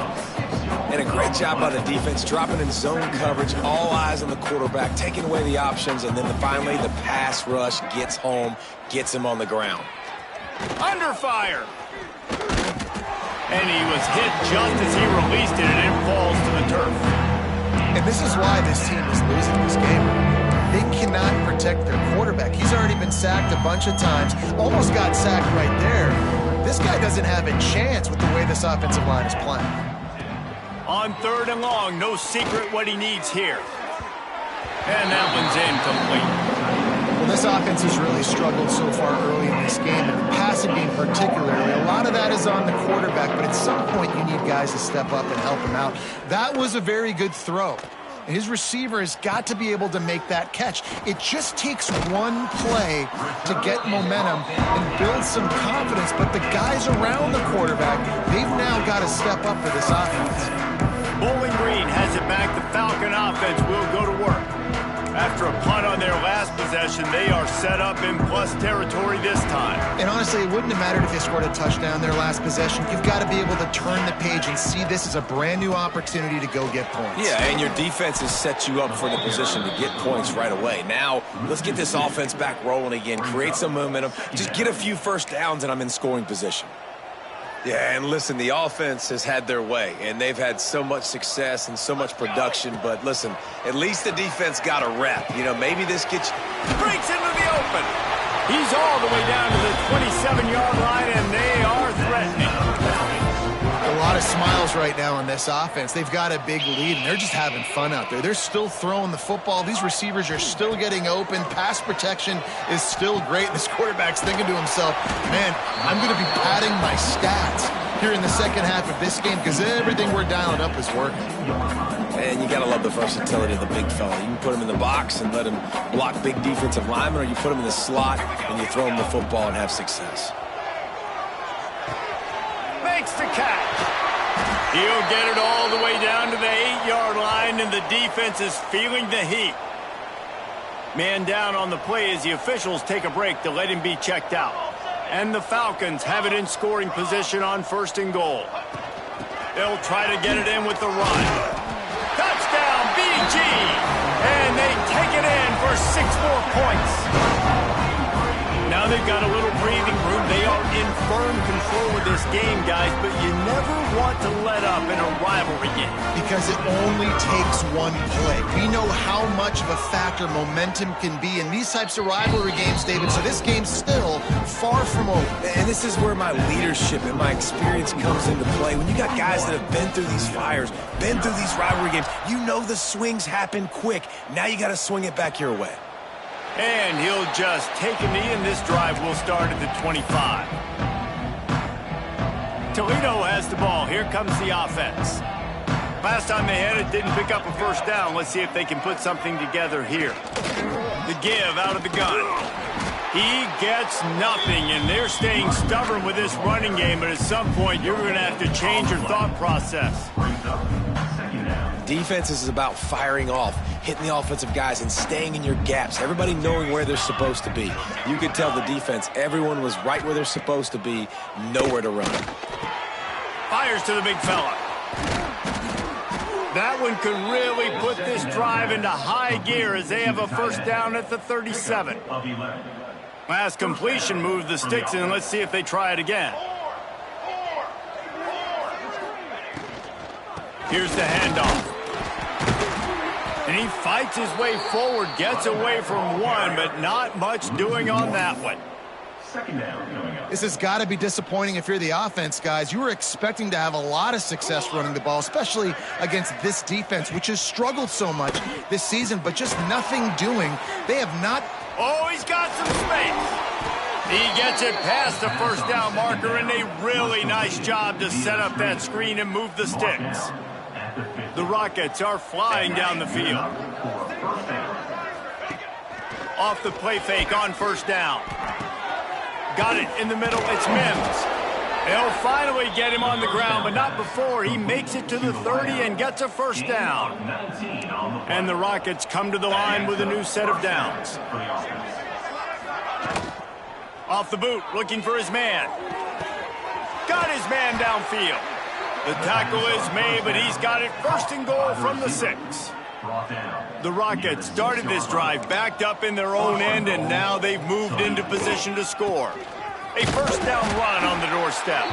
And a great job by the defense, dropping in zone coverage, all eyes on the quarterback, taking away the options, and then finally the pass rush gets home, gets him on the ground. Under fire. And he was hit just as he released it, and it falls to the turf. And this is why this team is losing this game. They cannot protect their quarterback. He's already been sacked a bunch of times, almost got sacked right there. This guy doesn't have a chance with the way this offensive line is playing. On 3rd and long, no secret what he needs here. And that one's incomplete. Well, this offense has really struggled so far early in this game, and the passing game particularly. A lot of that is on the quarterback, but at some point you need guys to step up and help him out. That was a very good throw. His receiver has got to be able to make that catch. It just takes one play to get momentum and build some confidence, but the guys around the quarterback, they've now got to step up for this offense. Bowling Green has it back. The Falcon offense will go to work. After a punt on their last possession, possession. They are set up in plus territory this time. And honestly, it wouldn't have mattered if they scored a touchdown their last possession. You've got to be able to turn the page and see this as a brand new opportunity to go get points. Yeah, and your defense has set you up for the position to get points right away. Now, let's get this offense back rolling again, create some momentum, just get a few first downs, and I'm in scoring position. Yeah, and listen, the offense has had their way, and they've had so much success and so much production. But listen, at least the defense got a rep. You know, maybe this gets Breaks into the open. He's all the way down to the 27-yard line, and they are threatening. A lot of smiles right now on this offense. They've got a big lead, and they're just having fun out there. They're still throwing the football. These receivers are still getting open. Pass protection is still great. This quarterback's thinking to himself, man, I'm going to be padding my stats here in the second half of this game because everything we're dialing up is working. And you got to love the versatility of the big fella. You can put him in the box and let him block big defensive linemen, or you put him in the slot and you throw him the football and have success. Makes the catch. He'll get it all the way down to the 8-yard line, and the defense is feeling the heat. Man down on the play as the officials take a break to let him be checked out. And the Falcons have it in scoring position on 1st and goal. They'll try to get it in with the run. Touchdown, BG! And they take it in for 6 more points. Now they've got a little breathing room. They are in firm control of this game, guys, but you never want to let up in a rivalry game. Because it only takes one play. We know how much of a factor momentum can be in these types of rivalry games, David, so this game's still far from over. And this is where my leadership and my experience comes into play. When you got guys that have been through these fires, been through these rivalry games, you know the swings happen quick. Now you got to swing it back your way. And he'll just take a knee, and this drive will start at the 25. Toledo has the ball. Here comes the offense. Last time they had it, didn't pick up a first down. Let's see if they can put something together here. The give out of the gun. He gets nothing, and they're staying stubborn with this running game, but at some point, you're going to have to change your thought process. Defense is about firing off, hitting the offensive guys, and staying in your gaps. Everybody knowing where they're supposed to be. You could tell the defense, everyone was right where they're supposed to be, nowhere to run. Fires to the big fella. That one could really put this drive into high gear as they have a first down at the 37. Last completion moved the sticks in. Let's see if they try it again. Here's the handoff. And he fights his way forward, gets away from one, but not much doing on that one. This has got to be disappointing if you're the offense, guys. You were expecting to have a lot of success running the ball, especially against this defense, which has struggled so much this season, but just nothing doing. They have not... Oh, he's got some space. He gets it past the first down marker, and a really nice job to set up that screen and move the sticks. The Rockets are flying down the field. Off the play fake on first down. Got it in the middle. It's Mims. They'll finally get him on the ground, but not before he makes it to the 30 and gets a first down. And the Rockets come to the line with a new set of downs. Off the boot, looking for his man. Got his man downfield. The tackle is made, but he's got it first and goal from the 6. The Rockets started this drive backed up in their own end, and now they've moved into position to score. A first down run on the doorstep.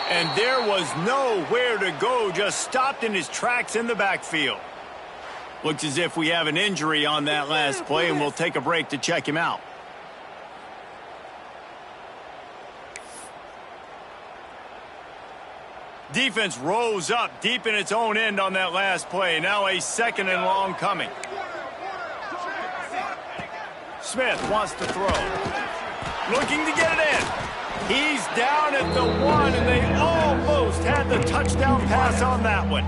And there was nowhere to go, just stopped in his tracks in the backfield. Looks as if we have an injury on that last play, and we'll take a break to check him out. Defense rose up deep in its own end on that last play. Now a 2nd and long coming. Smith wants to throw. Looking to get it in. He's down at the 1, and they almost had the touchdown pass on that one.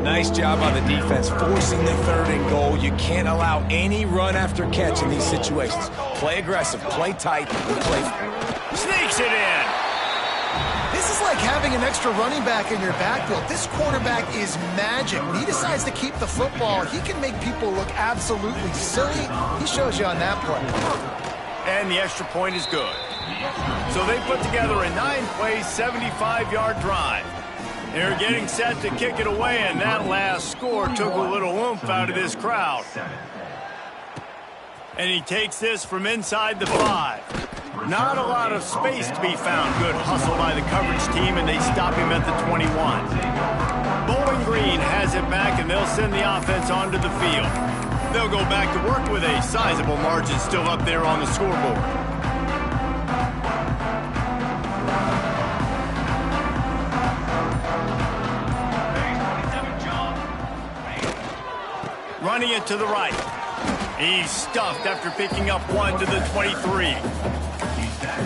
Nice job on the defense, forcing the 3rd and goal. You can't allow any run after catch in these situations. Play aggressive, play tight, and play. Sneaks it in. This is like like having an extra running back in your backfield. This quarterback is magic. When he decides to keep the football, he can make people look absolutely silly. He shows you on that play. And the extra point is good. So they put together a 9-play, 75-yard drive. They're getting set to kick it away, and that last score took a little oomph out of this crowd. And he takes this from inside the 5. Not a lot of space to be found. Good hustle by the coverage team, and they stop him at the 21. Bowling Green has it back, and they'll send the offense onto the field. They'll go back to work with a sizable margin still up there on the scoreboard. Running it to the right. He's stuffed after picking up 1 to the 23.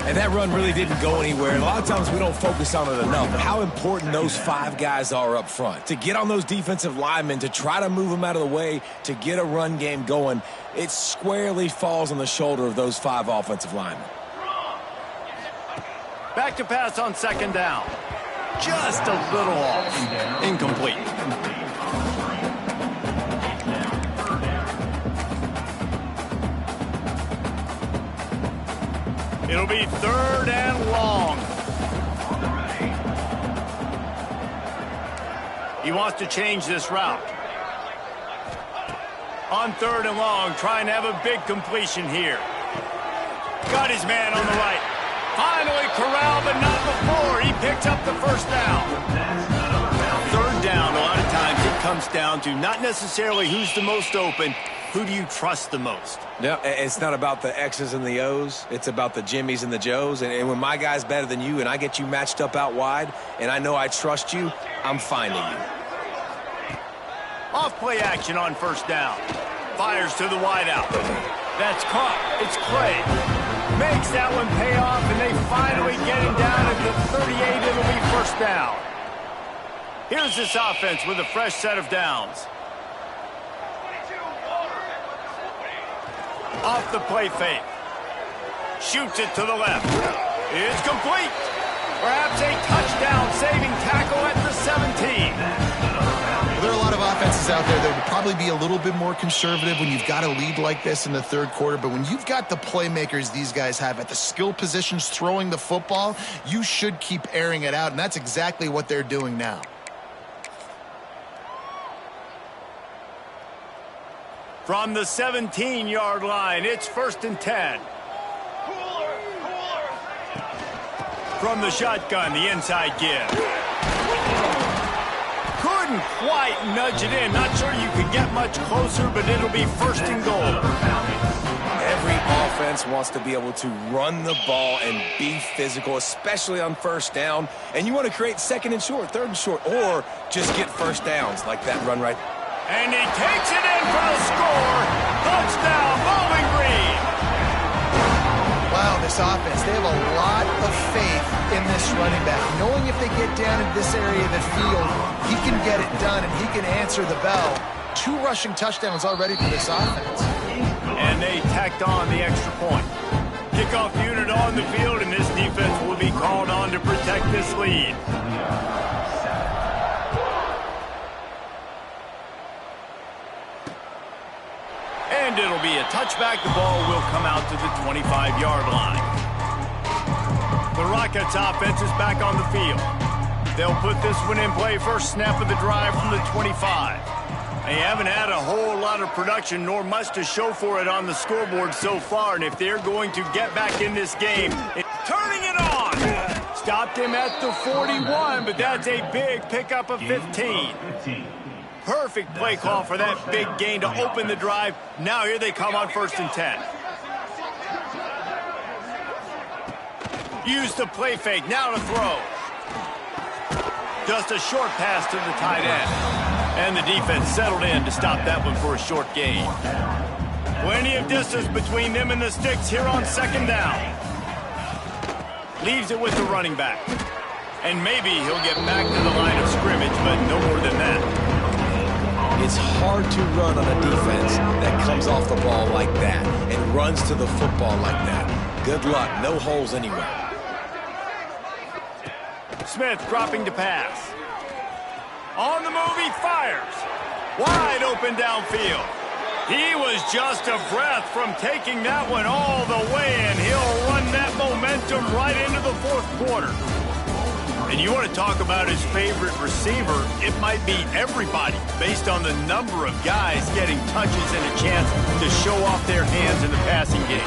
And that run really didn't go anywhere. And a lot of times we don't focus on it enough, but how important those 5 guys are up front. To get on those defensive linemen, to try to move them out of the way, to get a run game going, it squarely falls on the shoulder of those 5 offensive linemen. Back to pass on second down. Just a little off. Incomplete. It'll be 3rd and long. He wants to change this route. On 3rd and long, trying to have a big completion here. Got his man on the right. Finally corralled, but not before. He picked up the first down. 3rd down, a lot of times it comes down to not necessarily who's the most open, who do you trust the most? Yeah, it's not about the X's and the O's. It's about the Jimmys and the Joes. And when my guy's better than you and I get you matched up out wide and I know I trust you, I'm finding you. Off play action on first down. Fires to the wideout. That's caught. It's Clay. Makes that one pay off, and they finally get him down at the 38. It'll be first down. Here's this offense with a fresh set of downs. Off the play fake. Shoots it to the left. It's complete. Perhaps a touchdown-saving tackle at the 17. There are a lot of offenses out there that would probably be a little bit more conservative when you've got a lead like this in the 3rd quarter. But when you've got the playmakers these guys have at the skill positions throwing the football, you should keep airing it out. And that's exactly what they're doing now. From the 17-yard line, it's 1st and 10. From the shotgun, the inside give. Couldn't quite nudge it in. Not sure you could get much closer, but it'll be 1st and goal. Every offense wants to be able to run the ball and be physical, especially on first down. And you want to create 2nd and short, 3rd and short, or just get first downs like that run right. And he takes it in for the score. Touchdown, Bowling Green. Wow, this offense, they have a lot of faith in this running back. Knowing if they get down in this area of the field, he can get it done and he can answer the bell. 2 rushing touchdowns already for this offense. And they tacked on the extra point. Kickoff unit on the field, and this defense will be called on to protect this lead. And it'll be a touchback. The ball will come out to the 25-yard line. The Rockets offense is back on the field. They'll put this one in play first snap of the drive from the 25. They haven't had a whole lot of production nor much to show for it on the scoreboard so far. And if they're going to get back in this game, turning it on. Stopped him at the 41, but that's a big pickup of 15. Perfect play call for that big gain to open the drive. Now here they come on 1st and 10. Use the play fake. Now to throw. Just a short pass to the tight end. And the defense settled in to stop that one for a short gain. Plenty of distance between them and the sticks here on 2nd down. Leaves it with the running back. And maybe he'll get back to the line of scrimmage, but no more than that. It's hard to run on a defense that comes off the ball like that and runs to the football like that. Good luck. No holes anywhere. Smith dropping to pass. On the move, he fires. Wide open downfield. He was just a breath from taking that one all the way, and he'll run that momentum right into the fourth quarter. And you want to talk about his favorite receiver, it might be everybody based on the number of guys getting touches and a chance to show off their hands in the passing game.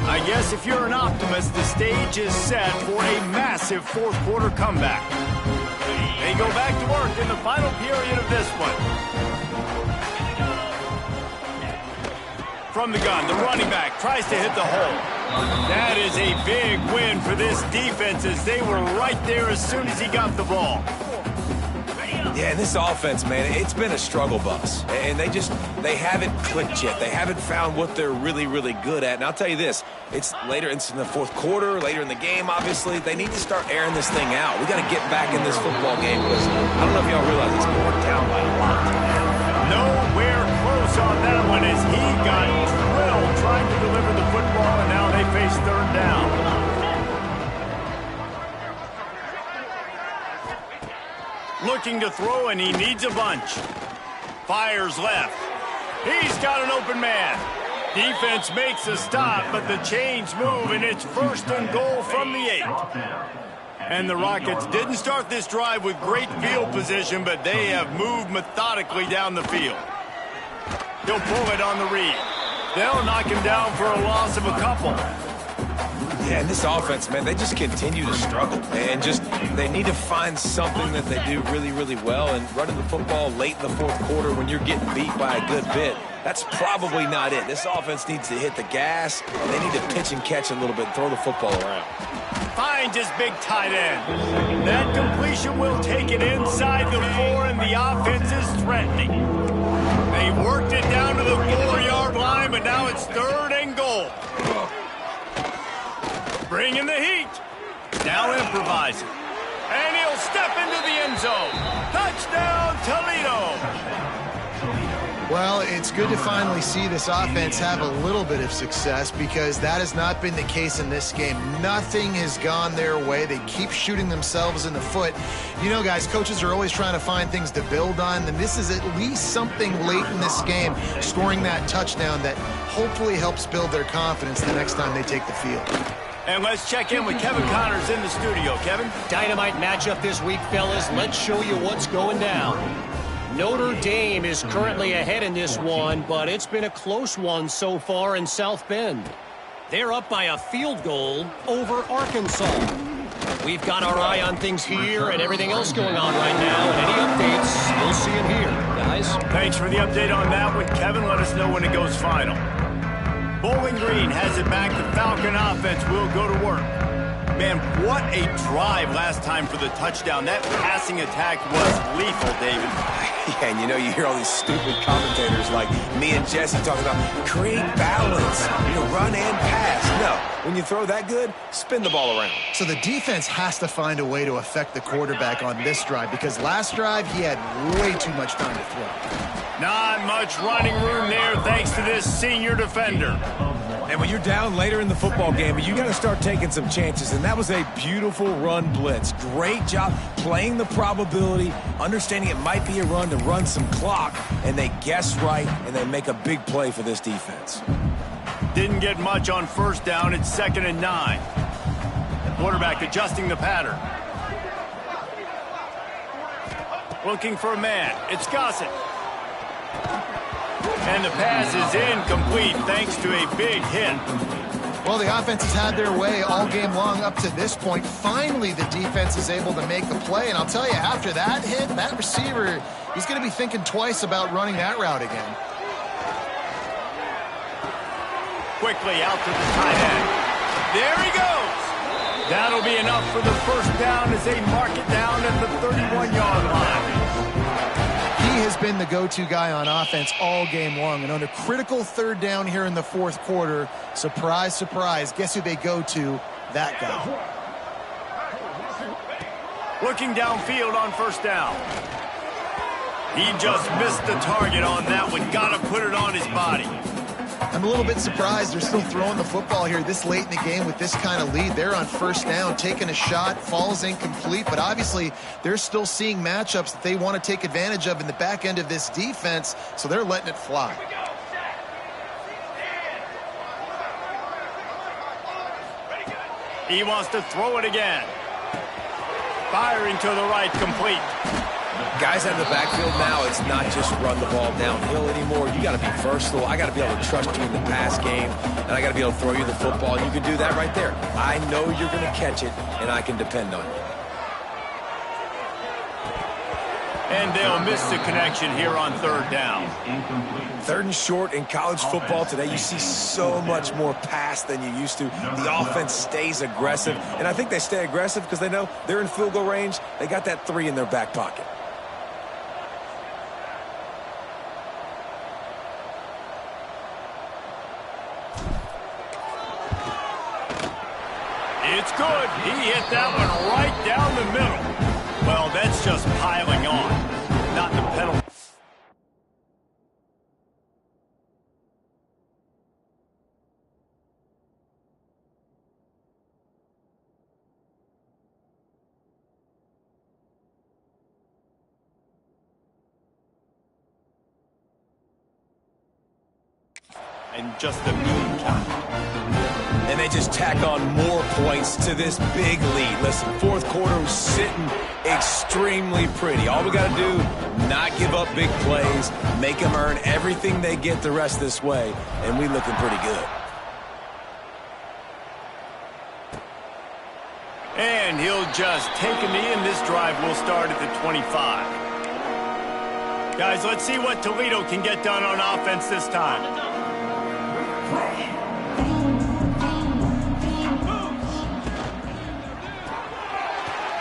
I guess if you're an optimist, the stage is set for a massive fourth quarter comeback. They go back to work in the final period of this one. From the gun, the running back tries to hit the hole. That is a big win for this defense as they were right there as soon as he got the ball. Yeah, and this offense, man, it's been a struggle bus. And they haven't clicked yet. They haven't found what they're really, really good at. And I'll tell you this, it's in the fourth quarter, later in the game, obviously. They need to start airing this thing out. We got to get back in this football game because I don't know if y'all realize it's going down by a lot. Nowhere close on that one as he got drilled trying to deliver the football, and now they face third down. Looking to throw, and he needs a bunch. Fires left. He's got an open man. Defense makes a stop, but the chains move, and it's 1st and goal from the 8. And the Rockets didn't start this drive with great field position, but they have moved methodically down the field. He'll pull it on the read. They'll knock him down for a loss of a couple. Yeah, and this offense, man, they just continue to struggle. And they need to find something that they do really, really well. And running the football late in the fourth quarter when you're getting beat by a good bit, that's probably not it. This offense needs to hit the gas, and they need to pitch and catch a little bit and throw the football around. Finds his big tight end. That completion will take it inside the 4, and the offense is threatening. They worked it down to the 4-yard line, but now it's 3rd and goal. Bringing the heat. Now improvising. And he'll step into the end zone. Touchdown, Toledo. Well, it's good to finally see this offense have a little bit of success because that has not been the case in this game. Nothing has gone their way. They keep shooting themselves in the foot. You know, guys, coaches are always trying to find things to build on, and this is at least something late in this game, scoring that touchdown that hopefully helps build their confidence the next time they take the field. And let's check in with Kevin Connors in the studio. Kevin? Dynamite matchup this week, fellas. Let's show you what's going down. Notre Dame is currently ahead in this one, but it's been a close one so far in South Bend. They're up by a field goal over Arkansas. We've got our eye on things here and everything else going on right now, and any updates, you'll see them here, guys. Thanks for the update on that one, Kevin. Let us know when it goes final. Bowling Green has it back. The Falcon offense will go to work. Man, what a drive last time for the touchdown. That passing attack was lethal, David. Yeah, and you hear all these stupid commentators like me and Jesse talking about create balance, run and pass. No, when you throw that good, spin the ball around. So the defense has to find a way to affect the quarterback on this drive because last drive he had way too much time to throw. Not much running room there thanks to this senior defender. And when you're down later in the football game, you got to start taking some chances. And that was a beautiful run blitz. Great job playing the probability, understanding it might be a run to run some clock. And they guess right, and they make a big play for this defense. Didn't get much on first down. It's 2nd and 9. The quarterback adjusting the pattern. Looking for a man. It's Gossett. And the pass is incomplete thanks to a big hit. Well, the offense has had their way all game long up to this point. Finally, the defense is able to make the play. And I'll tell you, after that hit, that receiver, he's going to be thinking twice about running that route again. Quickly out to the tight end. There he goes. That'll be enough for the first down as they mark it down at the 31-yard line. He has been the go-to guy on offense all game long. And on a critical 3rd down here in the 4th quarter, surprise, surprise, guess who they go to? That guy. Looking downfield on first down. He just missed the target on that one. Got to put it on his body. I'm a little bit surprised they're still throwing the football here this late in the game with this kind of lead. They're on first down, taking a shot, falls incomplete, but obviously they're still seeing matchups that they want to take advantage of in the back end of this defense, so they're letting it fly. He wants to throw it again. Firing to the right, complete. Guys out in the backfield now, it's not just run the ball downhill anymore. You got to be versatile. I got to be able to trust you in the pass game, and I got to be able to throw you the football, and you can do that right there. I know you're going to catch it, and I can depend on you. And they'll miss the connection here on third down. Third and short in college football today, you see so much more pass than you used to. The offense stays aggressive, and I think they stay aggressive because they know they're in field goal range. They got that 3 in their back pocket. It's good. He hit that one right down the middle. Well, that's just piling on, not the penalty. And just a mean count. And they just tack on more points to this big lead. Listen, fourth quarter was sitting extremely pretty. All we got to do, not give up big plays, make them earn everything they get the rest this way, and we looking pretty good. And he'll just take a knee, and this drive will start at the 25. Guys, let's see what Toledo can get done on offense this time.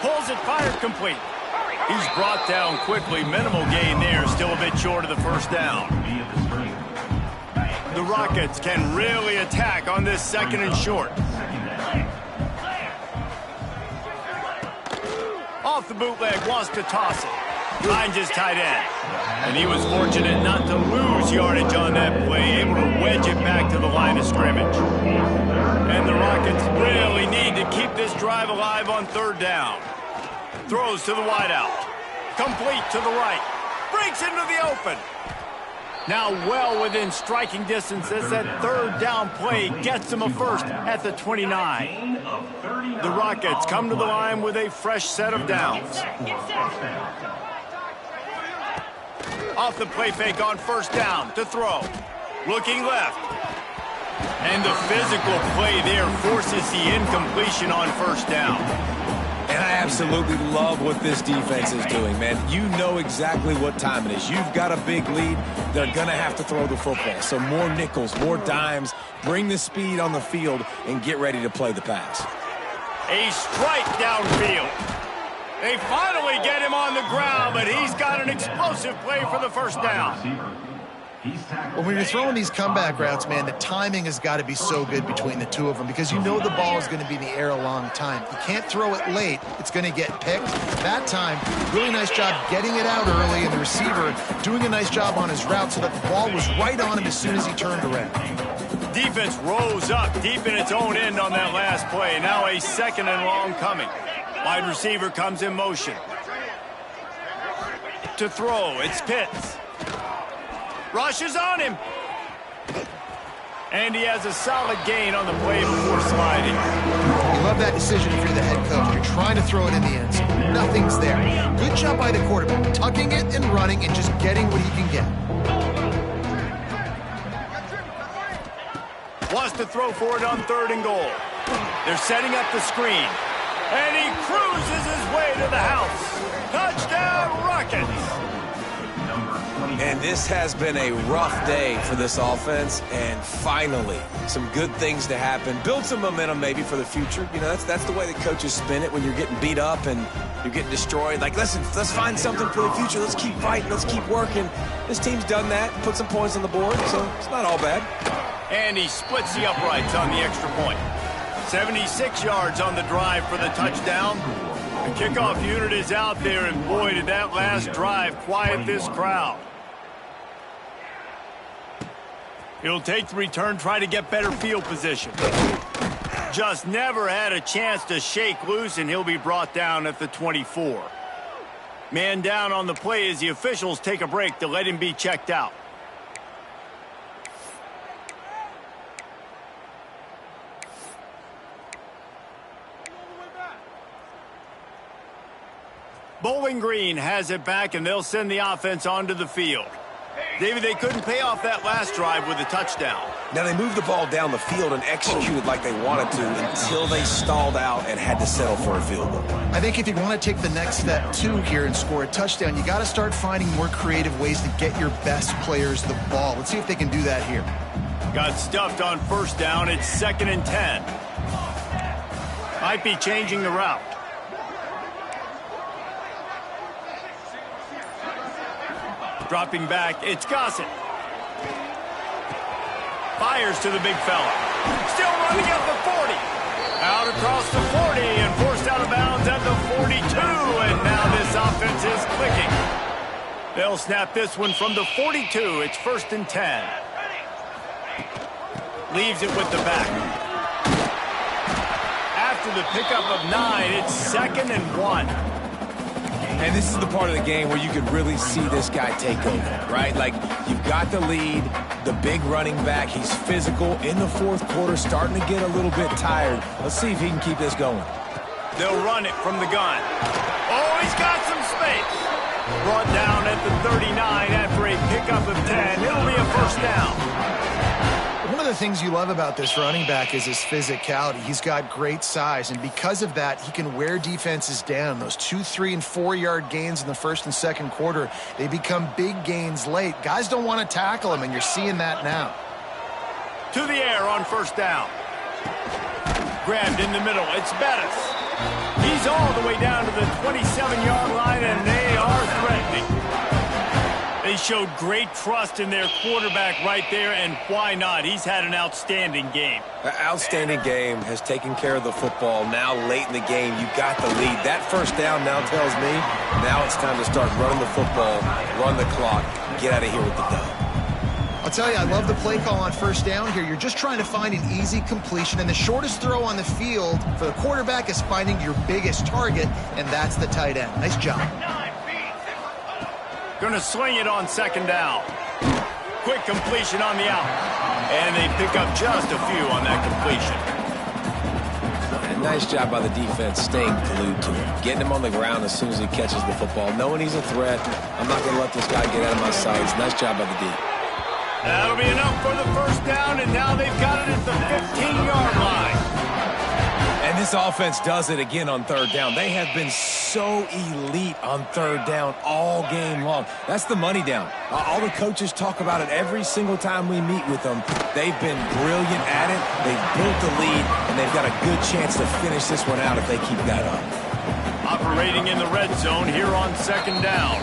Pulls it, fired, complete. He's brought down quickly. Minimal gain there, still a bit short of the first down. The Rockets can really attack on this second and short. Off the bootleg, wants to toss it. Finds his tight end. And he was fortunate not to lose yardage on that play, able to wedge it back to the line of scrimmage. And the Rockets really need to keep this drive alive on third down. Throws to the wideout. Complete to the right. Breaks into the open. Now well within striking distance as that third down play gets him a first at the 29. The Rockets come to the line with a fresh set of downs. Off the play fake on first down to throw. Looking left. And the physical play there forces the incompletion on first down. And I absolutely love what this defense is doing, man. You know exactly what time it is. You've got a big lead. They're going to have to throw the football. So more nickels, more dimes. Bring the speed on the field and get ready to play the pass. A strike downfield. They finally get him on the ground, but he's got an explosive play for the first down. When you're throwing these comeback routes, man, the timing has got to be so good between the two of them because you know the ball is going to be in the air a long time. You can't throw it late. It's going to get picked. That time, really nice job getting it out early, and the receiver doing a nice job on his route so that the ball was right on him as soon as he turned around. Defense rose up deep in its own end on that last play. Now a second and long coming. Wide receiver comes in motion. To throw, it's Pitts. Rushes on him. And he has a solid gain on the play before sliding. You love that decision if you're the head coach. You're trying to throw it in the end zone. Nothing's there. Good job by the quarterback, tucking it and running and just getting what he can get. Wants to throw for it on third and goal. They're setting up the screen. And he cruises his way to the house. Touchdown, Rockets! And this has been a rough day for this offense, and finally, some good things to happen. Build some momentum maybe for the future. You know, that's the way the coaches spin it when you're getting beat up and you're getting destroyed. Like, listen, let's find something for the future. Let's keep fighting. Let's keep working. This team's done that, put some points on the board, so it's not all bad. And he splits the uprights on the extra point. 76 yards on the drive for the touchdown. The kickoff unit is out there, and boy, did that last drive quiet this crowd. He'll take the return, try to get better field position. Just never had a chance to shake loose, and he'll be brought down at the 24. Man down on the play as the officials take a break to let him be checked out. Bowling Green has it back, and they'll send the offense onto the field. David, they couldn't pay off that last drive with a touchdown. Now, they moved the ball down the field and executed like they wanted to until they stalled out and had to settle for a field goal. I think if you want to take the next step, too, here and score a touchdown, you got to start finding more creative ways to get your best players the ball. Let's see if they can do that here. Got stuffed on first down. It's 2nd and 10. Might be changing the route. Dropping back, it's Gossett. Fires to the big fella. Still running at the 40. Out across the 40 and forced out of bounds at the 42. And now this offense is clicking. They'll snap this one from the 42. It's 1st and 10. Leaves it with the back. After the pickup of 9, it's 2nd and 1. And this is the part of the game where you could really see this guy take over, right? Like, you've got the lead, the big running back. He's physical in the 4th quarter, starting to get a little bit tired. Let's see if he can keep this going. They'll run it from the gun. Oh, he's got some space. Brought down at the 39 after a pickup of 10. It'll be a 1st down. One of the things you love about this running back is his physicality. He's got great size, and because of that, he can wear defenses down. Those 2-, 3-, and 4-yard gains in the 1st and 2nd quarter, they become big gains late. Guys don't want to tackle him, and you're seeing that now. To the air on 1st down. Grabbed in the middle. It's Bettis. He's all the way down to the 27-yard line, and they are threatening. They showed great trust in their quarterback right there, and why not? He's had an outstanding game. An outstanding game, has taken care of the football. Now late in the game, you got the lead. That 1st down now tells me now it's time to start running the football, run the clock, get out of here with the dub. I'll tell you, I love the play call on 1st down here. You're just trying to find an easy completion, and the shortest throw on the field for the quarterback is finding your biggest target, and that's the tight end. Nice job. Gonna swing it on 2nd down. Quick completion on the out. And they pick up just a few on that completion. And nice job by the defense staying glued to him. Getting him on the ground as soon as he catches the football. Knowing he's a threat. I'm not going to let this guy get out of my sights. Nice job by the D. That'll be enough for the 1st down, and now they've got it at the 15-yard line. And this offense does it again on 3rd down. They have been so elite on 3rd down all game long. That's the money down. All the coaches talk about it every single time we meet with them. They've been brilliant at it. They've built the lead, and they've got a good chance to finish this one out if they keep that up. Operating in the red zone here on 2nd down.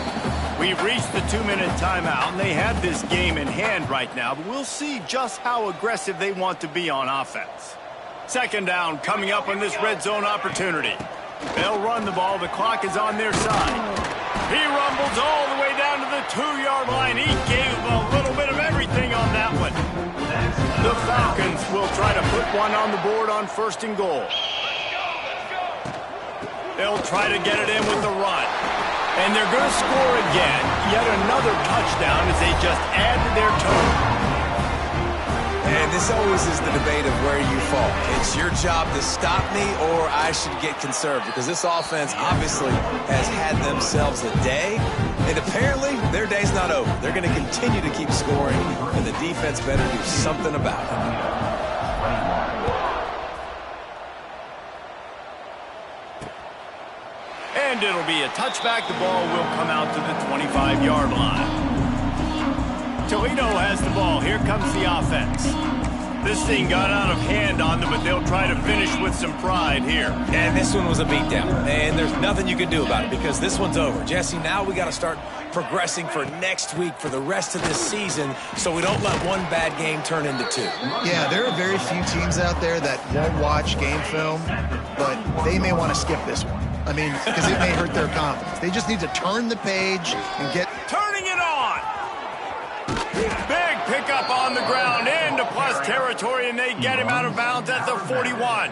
We've reached the 2-minute timeout, and they have this game in hand right now, but we'll see just how aggressive they want to be on offense. 2nd down coming up on this red zone opportunity. They'll run the ball. The clock is on their side. He rumbles all the way down to the 2-yard line. He gave a little bit of everything on that one. The Falcons will try to put one on the board on 1st and goal. They'll try to get it in with the run. And they're going to score again. Yet another touchdown as they just add to their total. And this always is the debate of where you fall. It's your job to stop me, or I should get conserved, because this offense obviously has had themselves a day, and apparently their day's not over. They're going to continue to keep scoring, and the defense better do something about it. And it'll be a touchback. The ball will come out to the 25-yard line. Toledo has the ball. Here comes the offense. This thing got out of hand on them, but they'll try to finish with some pride here. And this one was a beatdown, and there's nothing you can do about it because this one's over. Jesse, now we got to start progressing for next week, for the rest of this season, so we don't let one bad game turn into 2. Yeah, there are very few teams out there that won't watch game film, but they may want to skip this one. I mean, because it may hurt their confidence. They just need to turn the page and get... Turning it on! Big pickup on the ground. territory, and they get him out of bounds at the 41.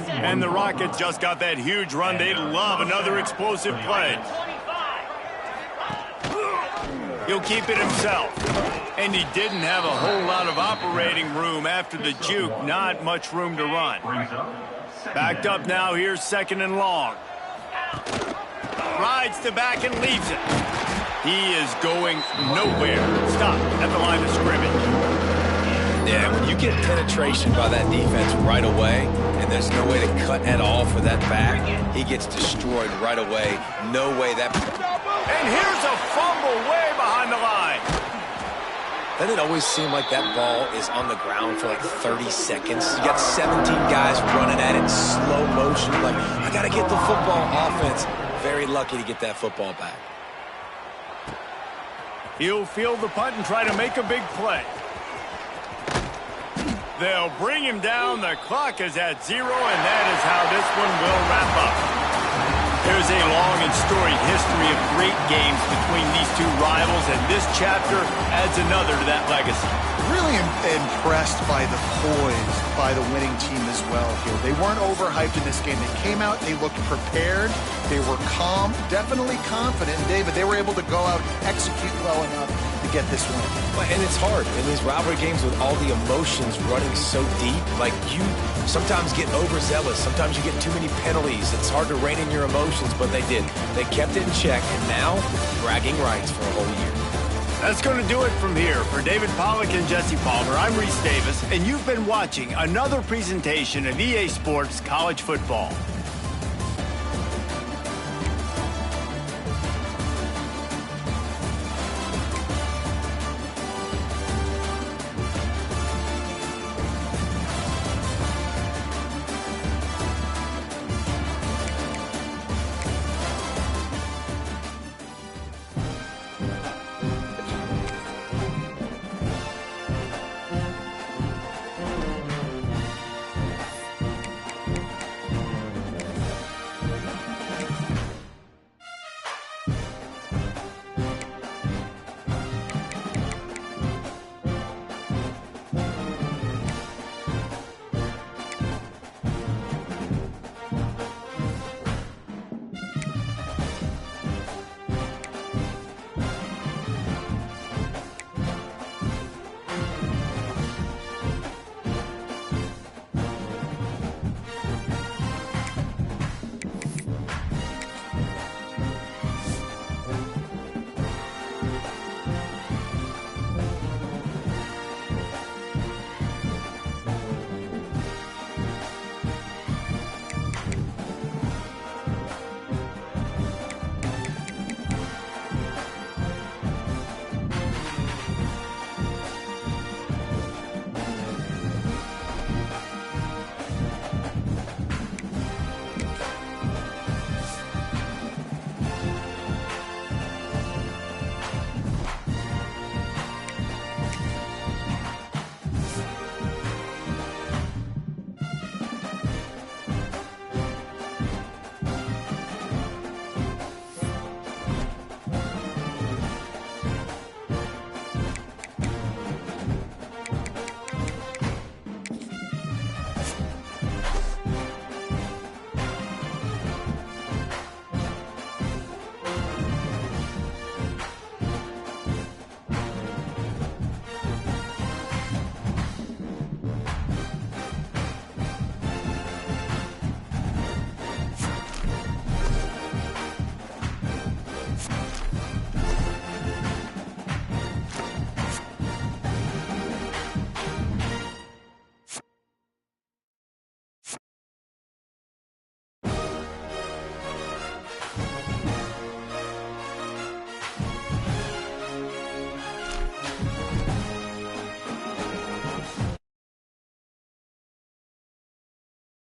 And the Rockets just got that huge run. They love another explosive play. He'll keep it himself. And he didn't have a whole lot of operating room after the juke. Not much room to run. Backed up now. Here's 2nd and long. Rides the back and leaves it. He is going nowhere. Stop at the line of scrimmage. Yeah, when you get penetration by that defense right away, and there's no way to cut at all for that back, he gets destroyed right away. No way that... And here's a fumble way behind the line. Doesn't it always seem like that ball is on the ground for like 30 seconds? You got 17 guys running at it in slow motion. Like, I got to get the football. Offense, very lucky to get that football back. He'll field the punt and try to make a big play. They'll bring him down. The clock is at 0, and that is how this one will wrap up. There's a long and storied history of great games between these two rivals, and this chapter adds another to that legacy. Really impressed by the poise by the winning team as well here. They weren't overhyped in this game. They came out, they looked prepared, they were calm, definitely confident. And David, they were able to go out and execute well enough to get this win. And it's hard in these rivalry games with all the emotions running so deep. Like, you sometimes get overzealous. Sometimes you get too many penalties. It's hard to rein in your emotions, but they did. They kept it in check, and now bragging rights for a whole year. That's going to do it from here. For David Pollack and Jesse Palmer, I'm Reese Davis, and you've been watching another presentation of EA Sports College Football.